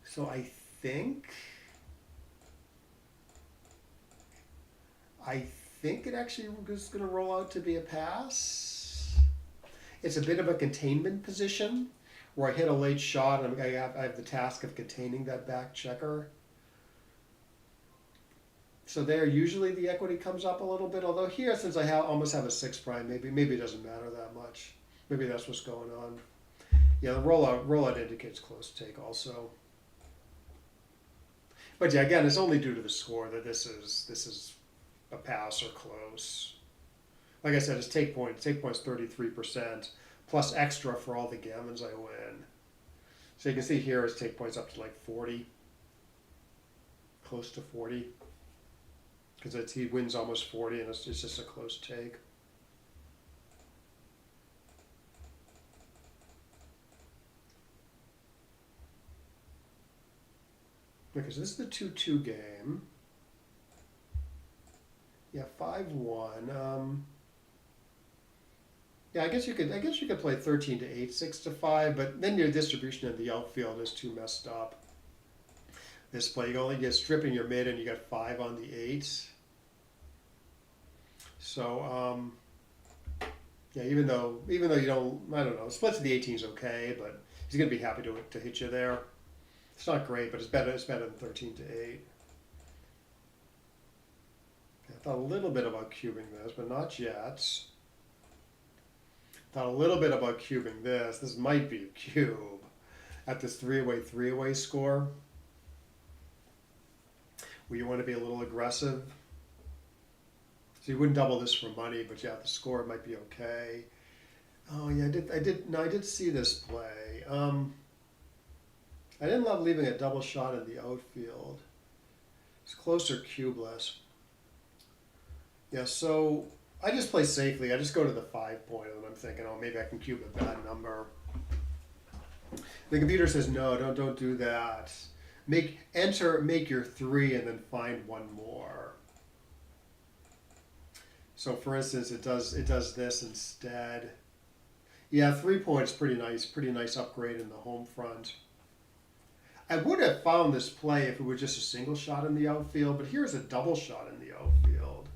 Speaker 1: So I think it actually is going to roll out to be a pass. It's a bit of a containment position where I hit a late shot and I have the task of containing that back checker. So there, usually the equity comes up a little bit. Although here, since I almost have a 6 prime, maybe it doesn't matter that much. Maybe that's what's going on. Yeah, the rollout indicates close take also. But yeah, again, it's only due to the score that this is a pass or close. Like I said, it's take points 33% plus extra for all the gammons I win. So you can see here his take points up to like 40, close to 40. Because he wins almost 40 and it's just a close take. Because this is the 2-2 game. Yeah, 5-1. Yeah, I guess you could play 13 to 8, 6 to 5, but then your distribution in the outfield is too messed up. This play, you only get stripping your mid and you got 5 on the 8. So yeah, even though you don't, I don't know, splits of the 18 is okay, but he's gonna be happy to hit you there. It's not great, but it's better than 13 to 8. I thought a little bit about cubing this, but not yet. Thought a little bit about cubing this. This might be a cube at this three-away score, where you want to be a little aggressive. So you wouldn't double this for money, but yeah, the score might be okay. Oh yeah, I did see this play. I didn't love leaving a double shot in the outfield. It's closer cubeless. Yeah, so I just play safely. I just go to the 5 point, and I'm thinking, oh, maybe I can cube a bad number. The computer says no, don't do that. Make your 3, and then find one more. So for instance, it does this instead. Yeah, 3 points, pretty nice upgrade in the home front. I would have found this play if it was just a single shot in the outfield, but here's a double shot in the outfield.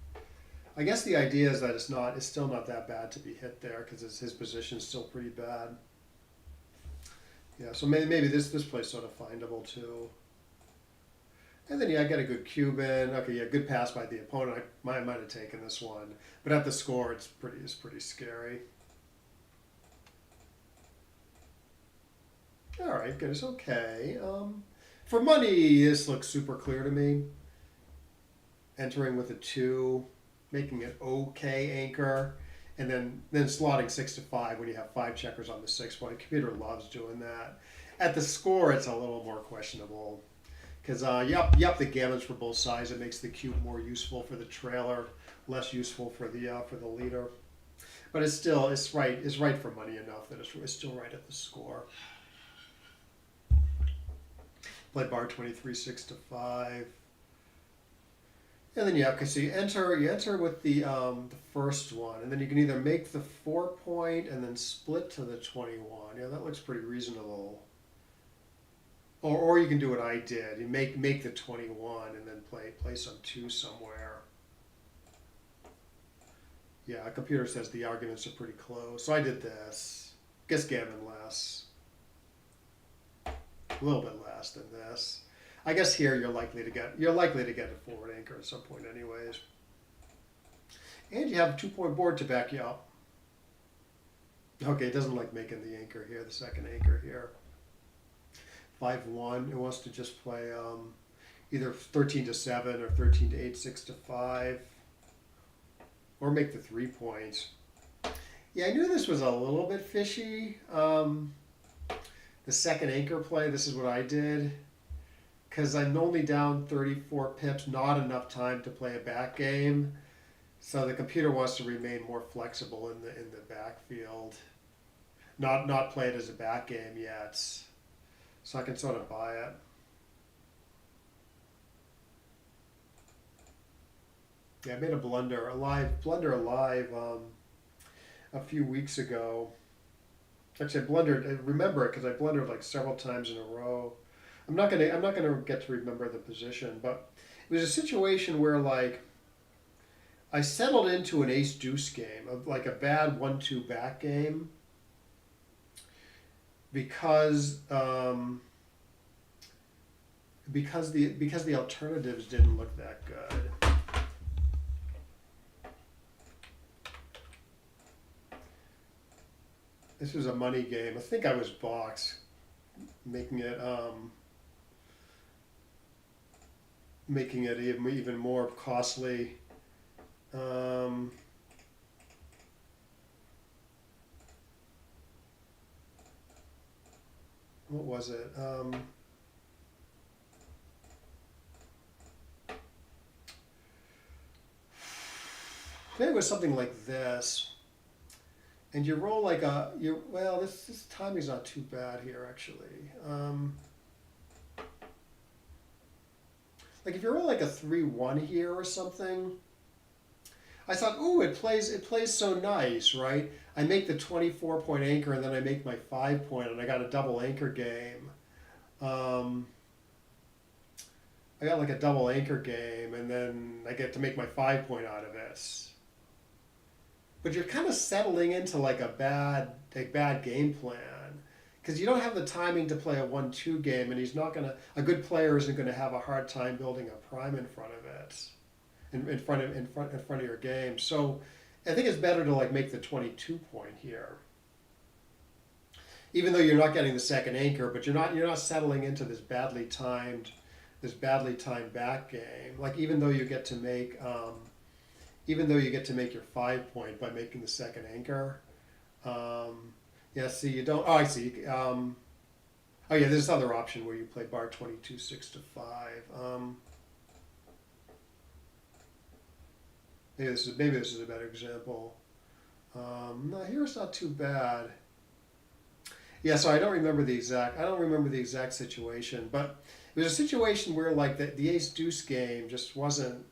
Speaker 1: I guess the idea is that it's still not that bad to be hit there because his position's still pretty bad. Yeah, so maybe this play's sort of findable too. And then yeah, I get a good cube in. Okay, yeah, good pass by the opponent. I might have taken this one, but at the score, it's pretty scary. All right, good. It's okay. For money, this looks super clear to me. Entering with a 2, making it okay anchor, and then slotting 6 to 5 when you have 5 checkers on the 6 point. Computer loves doing that. At the score, it's a little more questionable because the gammons for both sides. It makes the cube more useful for the trailer, less useful for the leader. But it's right for money enough that it's still right at the score. Play bar 23, 6 to 5. And then so you enter with the first one, and then you can either make the 4 point and then split to the 21. Yeah, that looks pretty reasonable. Or you can do what I did. You make the 21 and then play some 2 somewhere. Yeah, a computer says the arguments are pretty close. So I did this. Guess gammon less. A little bit less than this. I guess here you're likely to get a forward anchor at some point anyways. And you have a 2 point board to back you up. Okay, it doesn't like making the anchor here, the second anchor here. 5-1, it wants to just play either 13 to 7 or 13 to 8, 6 to 5. Or make the 3 points. Yeah, I knew this was a little bit fishy. The second anchor play, this is what I did. Because I'm only down 34 pips, not enough time to play a back game. So the computer wants to remain more flexible in the backfield. Not play it as a back game yet. So I can sort of buy it. Yeah, I made a blunder alive a few weeks ago. Actually, I remember it because I blundered like several times in a row. I'm not gonna get to remember the position, but it was a situation where like I settled into an ace deuce game of like a bad 1-2 back game because the alternatives didn't look that good. This was a money game. I think I was box, making it even more costly. What was it? I think it was something like this. And you roll like this timing's not too bad here actually. Like if you roll like a 3-1 here or something, I thought, ooh, it plays so nice, right? I make the 24 point anchor and then I make my 5 point and I got a double anchor game. I got like a double anchor game and then I get to make my 5 point out of it. But you're kind of settling into like a bad game plan because you don't have the timing to play a 1-2 game, and a good player isn't going to have a hard time building a prime in front of it, in front of your game. So I think it's better to like make the 22 point here, even though you're not getting the second anchor, but you're not settling into this badly timed back game. Like even though you get to make even though you get to make your 5 point by making the second anchor. Yeah, see, you don't. Oh, I see. Oh, yeah, there's this other option where you play bar 22, 6 to 5. Maybe this is a better example. No, here it's not too bad. Yeah, so I don't remember the exact situation, but it was a situation where like the ace deuce game just wasn't.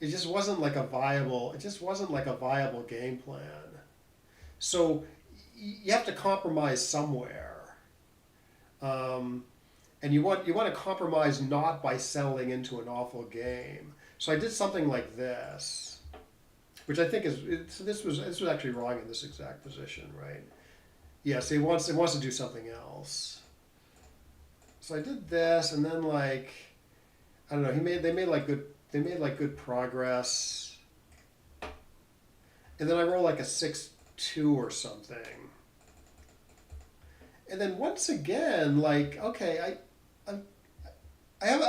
Speaker 1: It just wasn't like a viable. It just wasn't like a viable game plan. So you have to compromise somewhere, and you want to compromise not by settling into an awful game. So I did something like this, which I think so this was actually wrong in this exact position, right? Yes, it wants to do something else. So I did this, and then like I don't know. They made like good progress, and then I roll like a 6-2 or something, and then once again like okay I have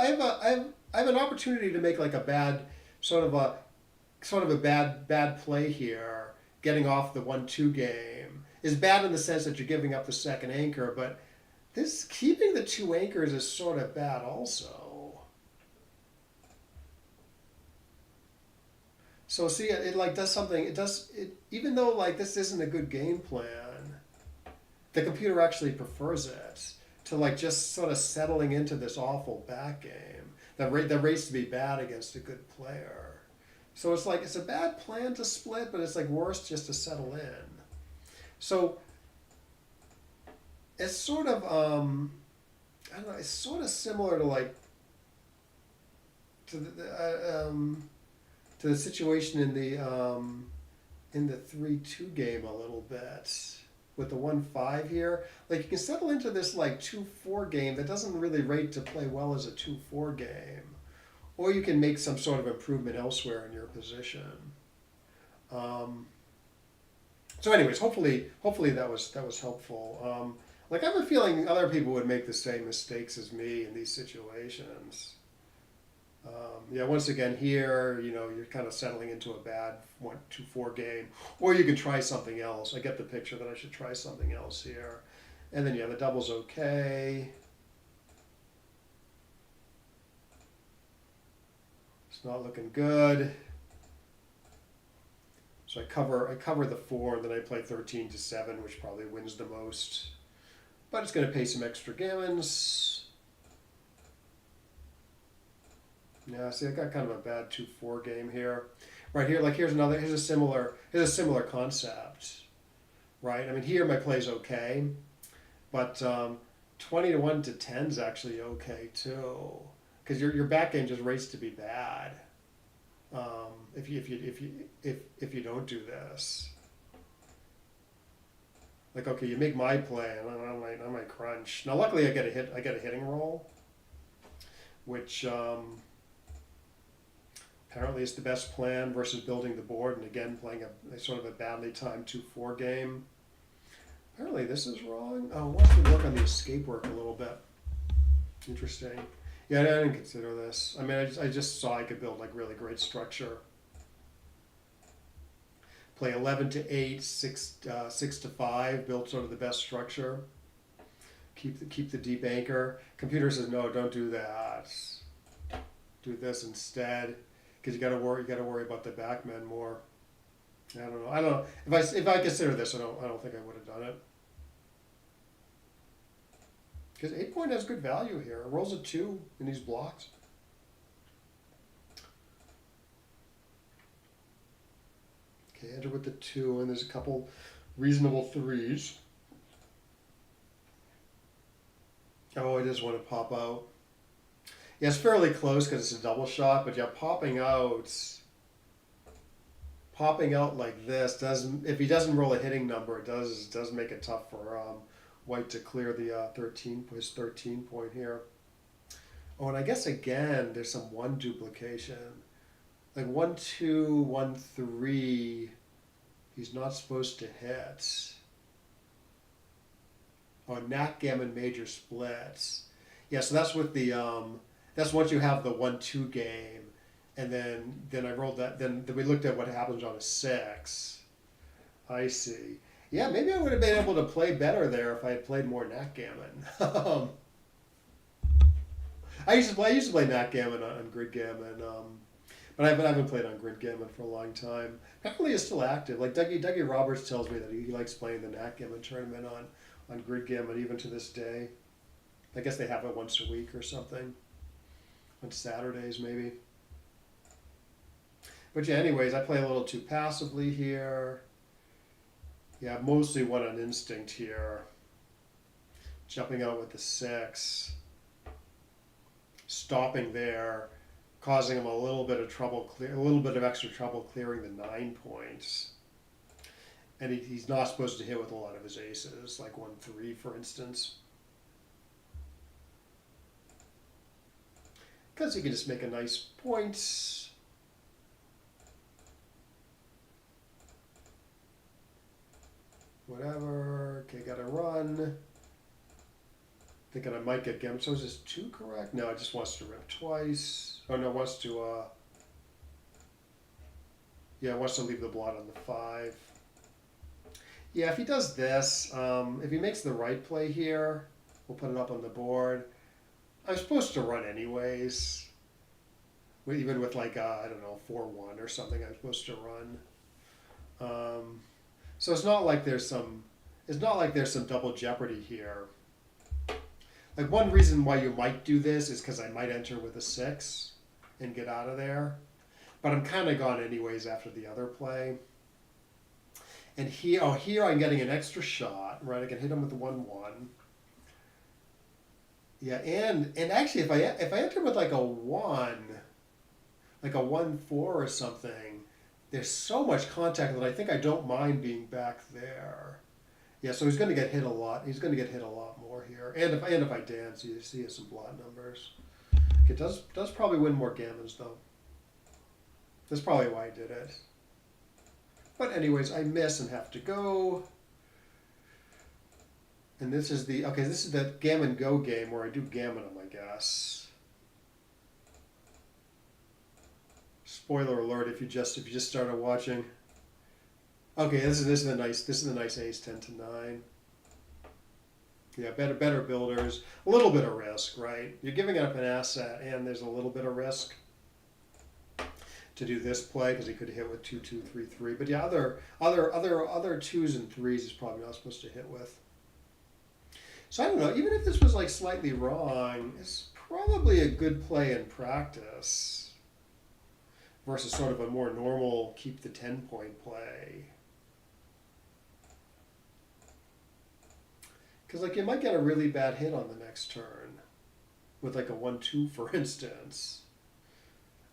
Speaker 1: an opportunity to make like a bad sort of a bad play here. Getting off the 1-2 game is bad in the sense that you're giving up the second anchor, but this keeping the two anchors is sort of bad also. So see, it like does something. It even though like this isn't a good game plan, the computer actually prefers it to like just sort of settling into this awful back game that rates to be bad against a good player. So it's like it's a bad plan to split, but it's like worse just to settle in. So it's sort of I don't know. It's sort of similar to like to the situation in the 3-2 game a little bit with the 1-5 here. Like you can settle into this like 2-4 game that doesn't really rate to play well as a 2-4 game, or you can make some sort of improvement elsewhere in your position. So, anyways, hopefully that was helpful. Like I have a feeling other people would make the same mistakes as me in these situations. Yeah, once again here, you're kind of settling into a bad 1-2-4 game, or you can try something else. I get the picture that I should try something else here, and then yeah, the double's okay. It's not looking good. So I cover the 4, and then I play 13 to 7, which probably wins the most. But it's going to pay some extra gammons. Yeah, see, I got kind of a bad 2-4 game here. Right here, like here's a similar concept. Right? I mean, here my play's okay, but 20 to 1 to 10 is actually okay too, because your back game just rates to be bad. If you don't do this, like okay, you make my play, and I might crunch. Now, luckily, I get a hitting roll, which apparently is the best plan versus building the board, and again playing a sort of a badly timed 2-4 game. Apparently, this is wrong. Oh, why don't we work on the escape work a little bit? Interesting. Yeah, I didn't consider this. I mean, I just saw I could build like really great structure. Play 11 to 8, 6 to 5. Build sort of the best structure. Keep the deep anchor. Computer says no, don't do that. Do this instead, because you got to worry about the backmen more. I don't know. If I consider this, I don't think I would have done it. Because 8 point has good value here. It rolls a 2 in these blocks. Okay, enter with the 2, and there's a couple reasonable 3s. Oh, I just want to pop out. Yeah, it's fairly close because it's a double shot, but yeah, popping out like this doesn't. If he doesn't roll a hitting number, it does make it tough for White to clear the his 13 point here. Oh, and I guess again there's some 1 duplication, like 1-2, 1-3. He's not supposed to hit. Oh, Backgammon major splits. Yeah, so that's with the that's once you have the 1-2 game, And then I rolled that. Then we looked at what happens on a 6. I see. Yeah, maybe I would have been able to play better there if I had played more Backgammon. I used to play Backgammon on Gridgammon, but I haven't played on Gridgammon for a long time. Apparently, it's still active. Like Dougie Roberts tells me that he likes playing the Backgammon tournament on Gridgammon even to this day. I guess they have it once a week or something, on Saturdays maybe. But yeah, anyways, I play a little too passively here. Yeah, mostly went on instinct here. Jumping out with the 6. Stopping there, causing him a little bit of extra trouble clearing the 9 points. And he's not supposed to hit with a lot of his aces, like 1-3, for instance. Because he can just make a nice point. Whatever. Okay, gotta run. Thinking I might get Gammon. So is this 2 correct? No, it just wants to rip twice. Oh no, it wants to yeah, it wants to leave the blot on the 5. Yeah, if he does this, if he makes the right play here, we'll put it up on the board. I'm supposed to run anyways. Even with like I don't know, 4-1 or something, I'm supposed to run. So it's not like there's some double jeopardy here. Like one reason why you might do this is because I might enter with a 6 and get out of there. But I'm kind of gone anyways after the other play. And here I'm getting an extra shot, right? I can hit him with the 1-1. Yeah, and actually if I enter with like a 1, like a 1-4 or something, there's so much contact that I think I don't mind being back there. Yeah, so he's going to get hit a lot. He's going to get hit a lot more here. And if I dance, you see some blot numbers. It does probably win more gammons though. That's probably why I did it. But anyways, I miss and have to go. And this is the Gammon Go game where I do gammon them, I guess. Spoiler alert if you just started watching. Okay, this is a nice ace 10-9. Yeah, better builders. A little bit of risk, right? You're giving up an asset, and there's a little bit of risk to do this play because he could hit with 2-2, 3-3. But yeah, other 2s and 3s is probably not supposed to hit with. So I don't know. Even if this was like slightly wrong, it's probably a good play in practice versus sort of a more normal keep the 10-point play. Because like you might get a really bad hit on the next turn with like a 1-2, for instance.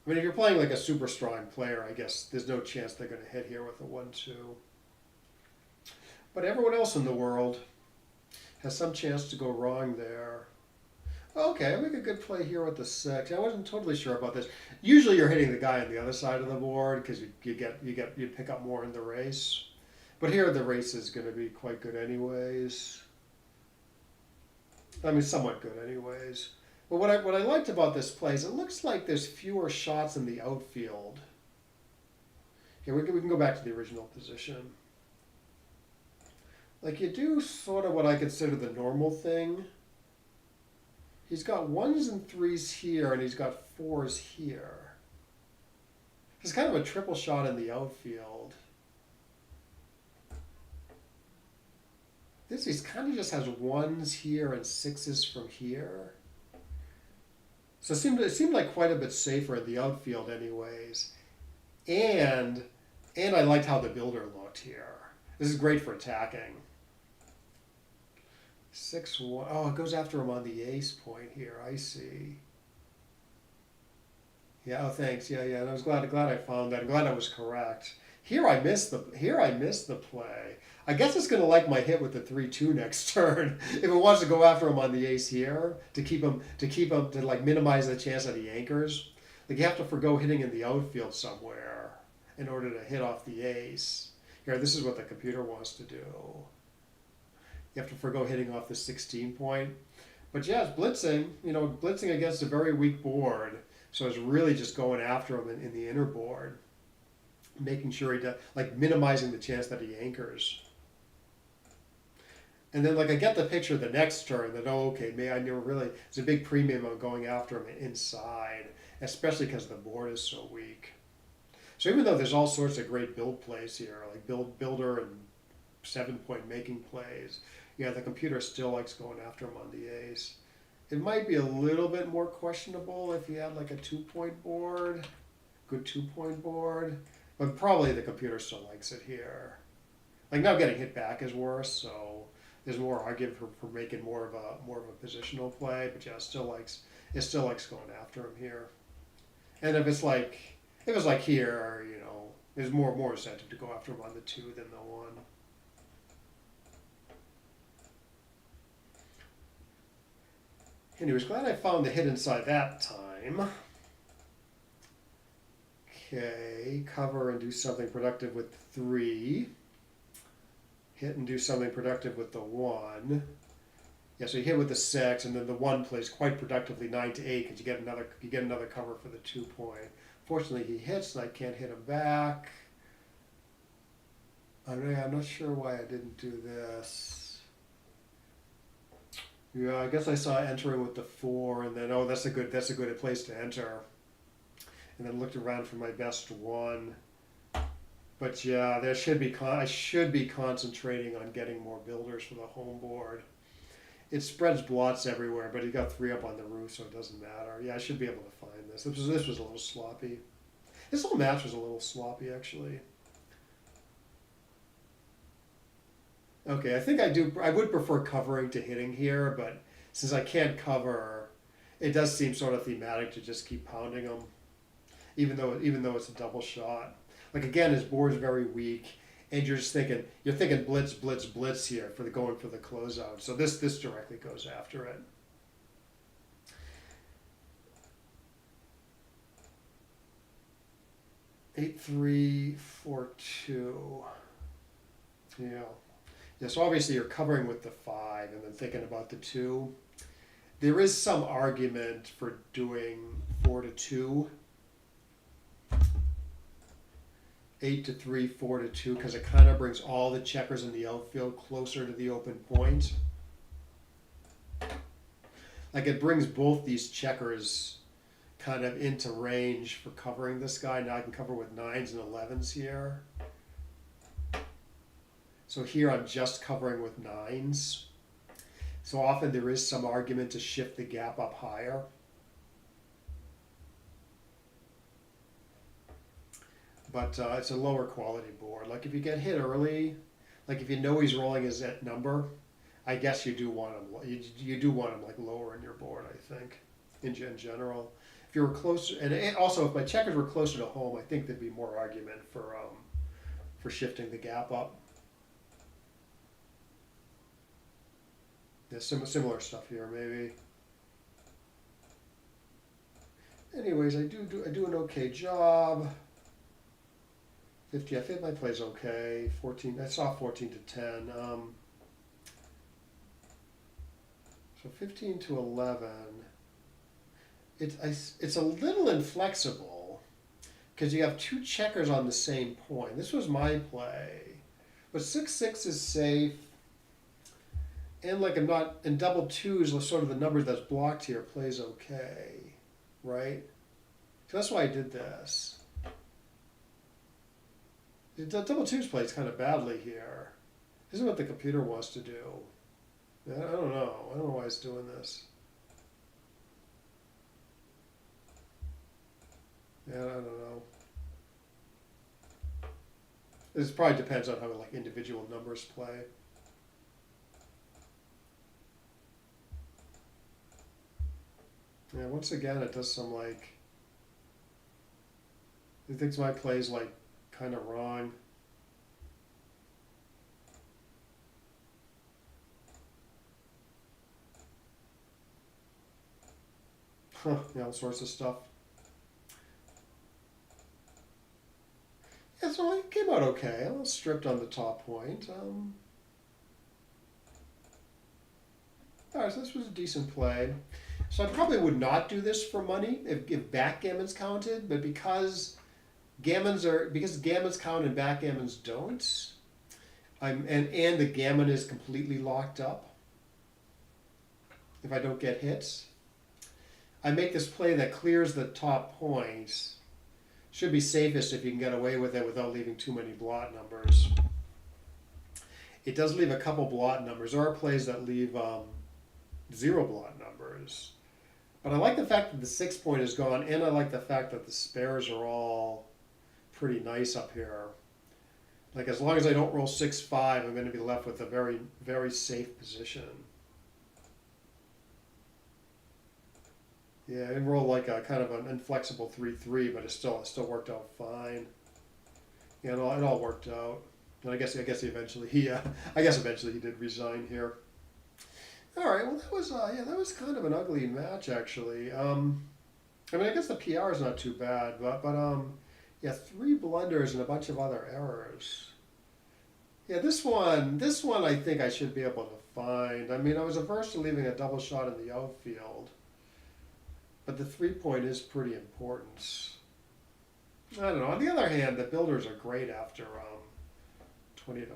Speaker 1: I mean, if you're playing like a super strong player, I guess there's no chance they're going to hit here with a 1-2. But everyone else in the world has some chance to go wrong there. Okay, I make a good play here with the 6. I wasn't totally sure about this. Usually you're hitting the guy on the other side of the board because you pick up more in the race. But here the race is going to be quite good anyways. I mean, somewhat good anyways. But what I liked about this play is it looks like there's fewer shots in the outfield. Here, we can go back to the original position. Like you do sort of what I consider the normal thing. He's got 1s and 3s here, and he's got 4s here. It's kind of a triple shot in the outfield. This he kind of just has 1s here and 6s from here. So it seemed like quite a bit safer in the outfield anyways. And I liked how the builder looked here. This is great for attacking. 6-1. Oh, it goes after him on the ace point here. I see. Yeah. Oh, thanks. Yeah. And I was glad I found that. I'm glad I was correct. Here I missed the play. I guess it's going to like my hit with the 3-2 next turn. If it wants to go after him on the ace here to keep him to like minimize the chance that he anchors. Like you have to forgo hitting in the outfield somewhere in order to hit off the ace. Here, this is what the computer wants to do. You have to forgo hitting off the 16 point. But yeah, it's blitzing. You know, blitzing against a very weak board. So it's really just going after him in the inner board, making sure he does, like minimizing the chance that he anchors. And then like I get the picture the next turn that, oh, okay, maybe I never really, it's a big premium on going after him inside, especially because the board is so weak. So even though there's all sorts of great build plays here, like builder and 7-point making plays, yeah, the computer still likes going after him on the ace. It might be a little bit more questionable if you had like a 2-point board, good 2-point board, but probably the computer still likes it here. Like now getting hit back is worse, so there's more argument for making more of a positional play, but yeah, it still likes going after him here. And if it's like here, you know, there's more incentive to go after him on the 2 than the 1. Anyways, glad I found the hit inside that time. Okay, cover and do something productive with 3. Hit and do something productive with the 1. Yeah, so you hit with the 6, and then the 1 plays quite productively 9 to 8 because you get another cover for the 2-point. Fortunately, he hits, and I can't hit him back. I'm not sure why I didn't do this. Yeah, I guess I saw entering with the 4, and then that's a good place to enter. And then looked around for my best 1. But yeah, I should be concentrating on getting more builders for the home board. It spreads blots everywhere, but he got 3 up on the roof, so it doesn't matter. Yeah, I should be able to find this. This was a little sloppy. This whole match was a little sloppy, actually. Okay, I think I would prefer covering to hitting here, but since I can't cover, it does seem sort of thematic to just keep pounding him, even though it's a double shot. Like again, his board's very weak, and you're thinking blitz, blitz, blitz here going for the closeout. So this directly goes after it. Eight, 3, 4, 2. Yeah. Yeah, so obviously you're covering with the 5 and then thinking about the 2. There is some argument for doing 4 to 2, 8 to 3, 4 to 2, because it kind of brings all the checkers in the outfield closer to the open point. Like it brings both these checkers kind of into range for covering this guy. Now I can cover with 9s and 11s here. So here I'm just covering with 9s. So often there is some argument to shift the gap up higher. But it's a lower quality board. Like if you get hit early, like if you know he's rolling his number, I guess you do want him. You do want him like lower in your board. I think in general, if you were closer, and also if my checkers were closer to home, I think there'd be more argument for shifting the gap up. Yeah, similar stuff here maybe. Anyways, I do an okay job. 50, I think my play's okay. 14, I saw 14 to 10. So 15 to 11. It's a little inflexible because you have 2 checkers on the same point. This was my play, but 6-6 is safe. And like and double 2s was sort of the number that's blocked here plays okay, right? So that's why I did this. The double 2s plays kind of badly here. This is what the computer wants to do. I don't know. I don't know why it's doing this. Yeah, I don't know. This probably depends on how like individual numbers play. Yeah, once again, it does some like. It thinks my play's like kind of wrong. Yeah, all sorts of stuff. Yeah, so it came out okay. A little stripped on the top point. Alright, so this was a decent play. So I probably would not do this for money if backgammon's counted, but because gammons count and backgammons don't, and the gammon is completely locked up if I don't get hits. I make this play that clears the top points. Should be safest if you can get away with it without leaving too many blot numbers. It does leave a couple blot numbers. There are plays that leave 0 blot numbers. But I like the fact that the 6 point is gone, and I like the fact that the spares are all pretty nice up here. Like, as long as I don't roll 6-5, I'm going to be left with a very, very safe position. Yeah, I roll like a kind of an inflexible 3-3, but it still worked out fine. Yeah, it all worked out. And I guess eventually he did resign here. All right, well that was kind of an ugly match actually. I mean, I guess the PR is not too bad, but yeah, 3 blunders and a bunch of other errors. Yeah, this one I think I should be able to find. I mean, I was averse to leaving a double shot in the outfield, but the 3 point is pretty important. I don't know. On the other hand, the builders are great after 20-5,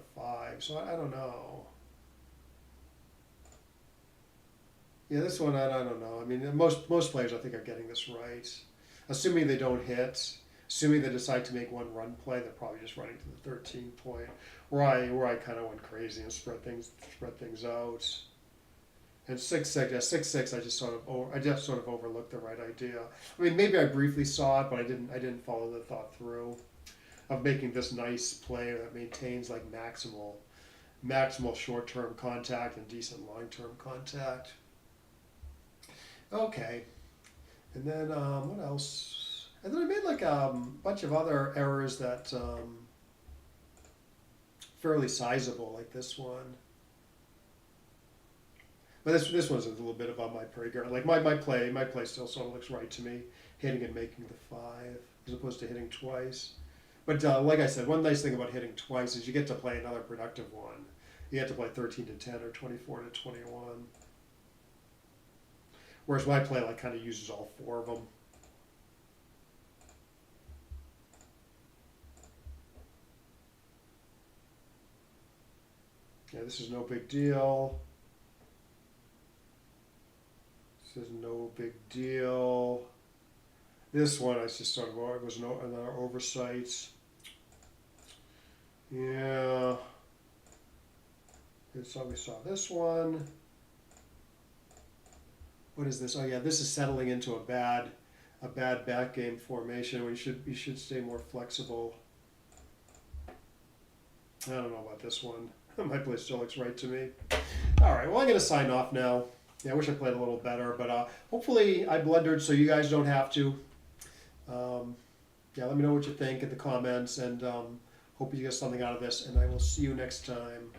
Speaker 1: so I don't know. Yeah, this one I don't know. I mean, most players I think are getting this right, assuming they don't hit. Assuming they decide to make one run play, they're probably just running to the 13 point. Where I kind of went crazy and spread things out. And 6-6, I just sort of overlooked the right idea. I mean, maybe I briefly saw it, but I didn't follow the thought through of making this nice play that maintains like maximal short-term contact and decent long-term contact. Okay, and then what else? And then I made like a bunch of other errors that fairly sizable, like this one. But this one's a little bit above my pay grade. Like my play still sort of looks right to me, hitting and making the 5 as opposed to hitting twice. But like I said, one nice thing about hitting twice is you get to play another productive one. You get to play 13-10 or 24-21. Whereas my play like kind of uses all 4 of them. Yeah, this is no big deal. This is no big deal. This one I just sort of, it was another oversight. Yeah. So we saw this one. What is this? Oh yeah, this is settling into a bad back game formation. We should stay more flexible. I don't know about this one. My play still looks right to me. All right, well I'm gonna sign off now. Yeah, I wish I played a little better, but hopefully I blundered so you guys don't have to. Yeah, let me know what you think in the comments, and hope you get something out of this, and I will see you next time.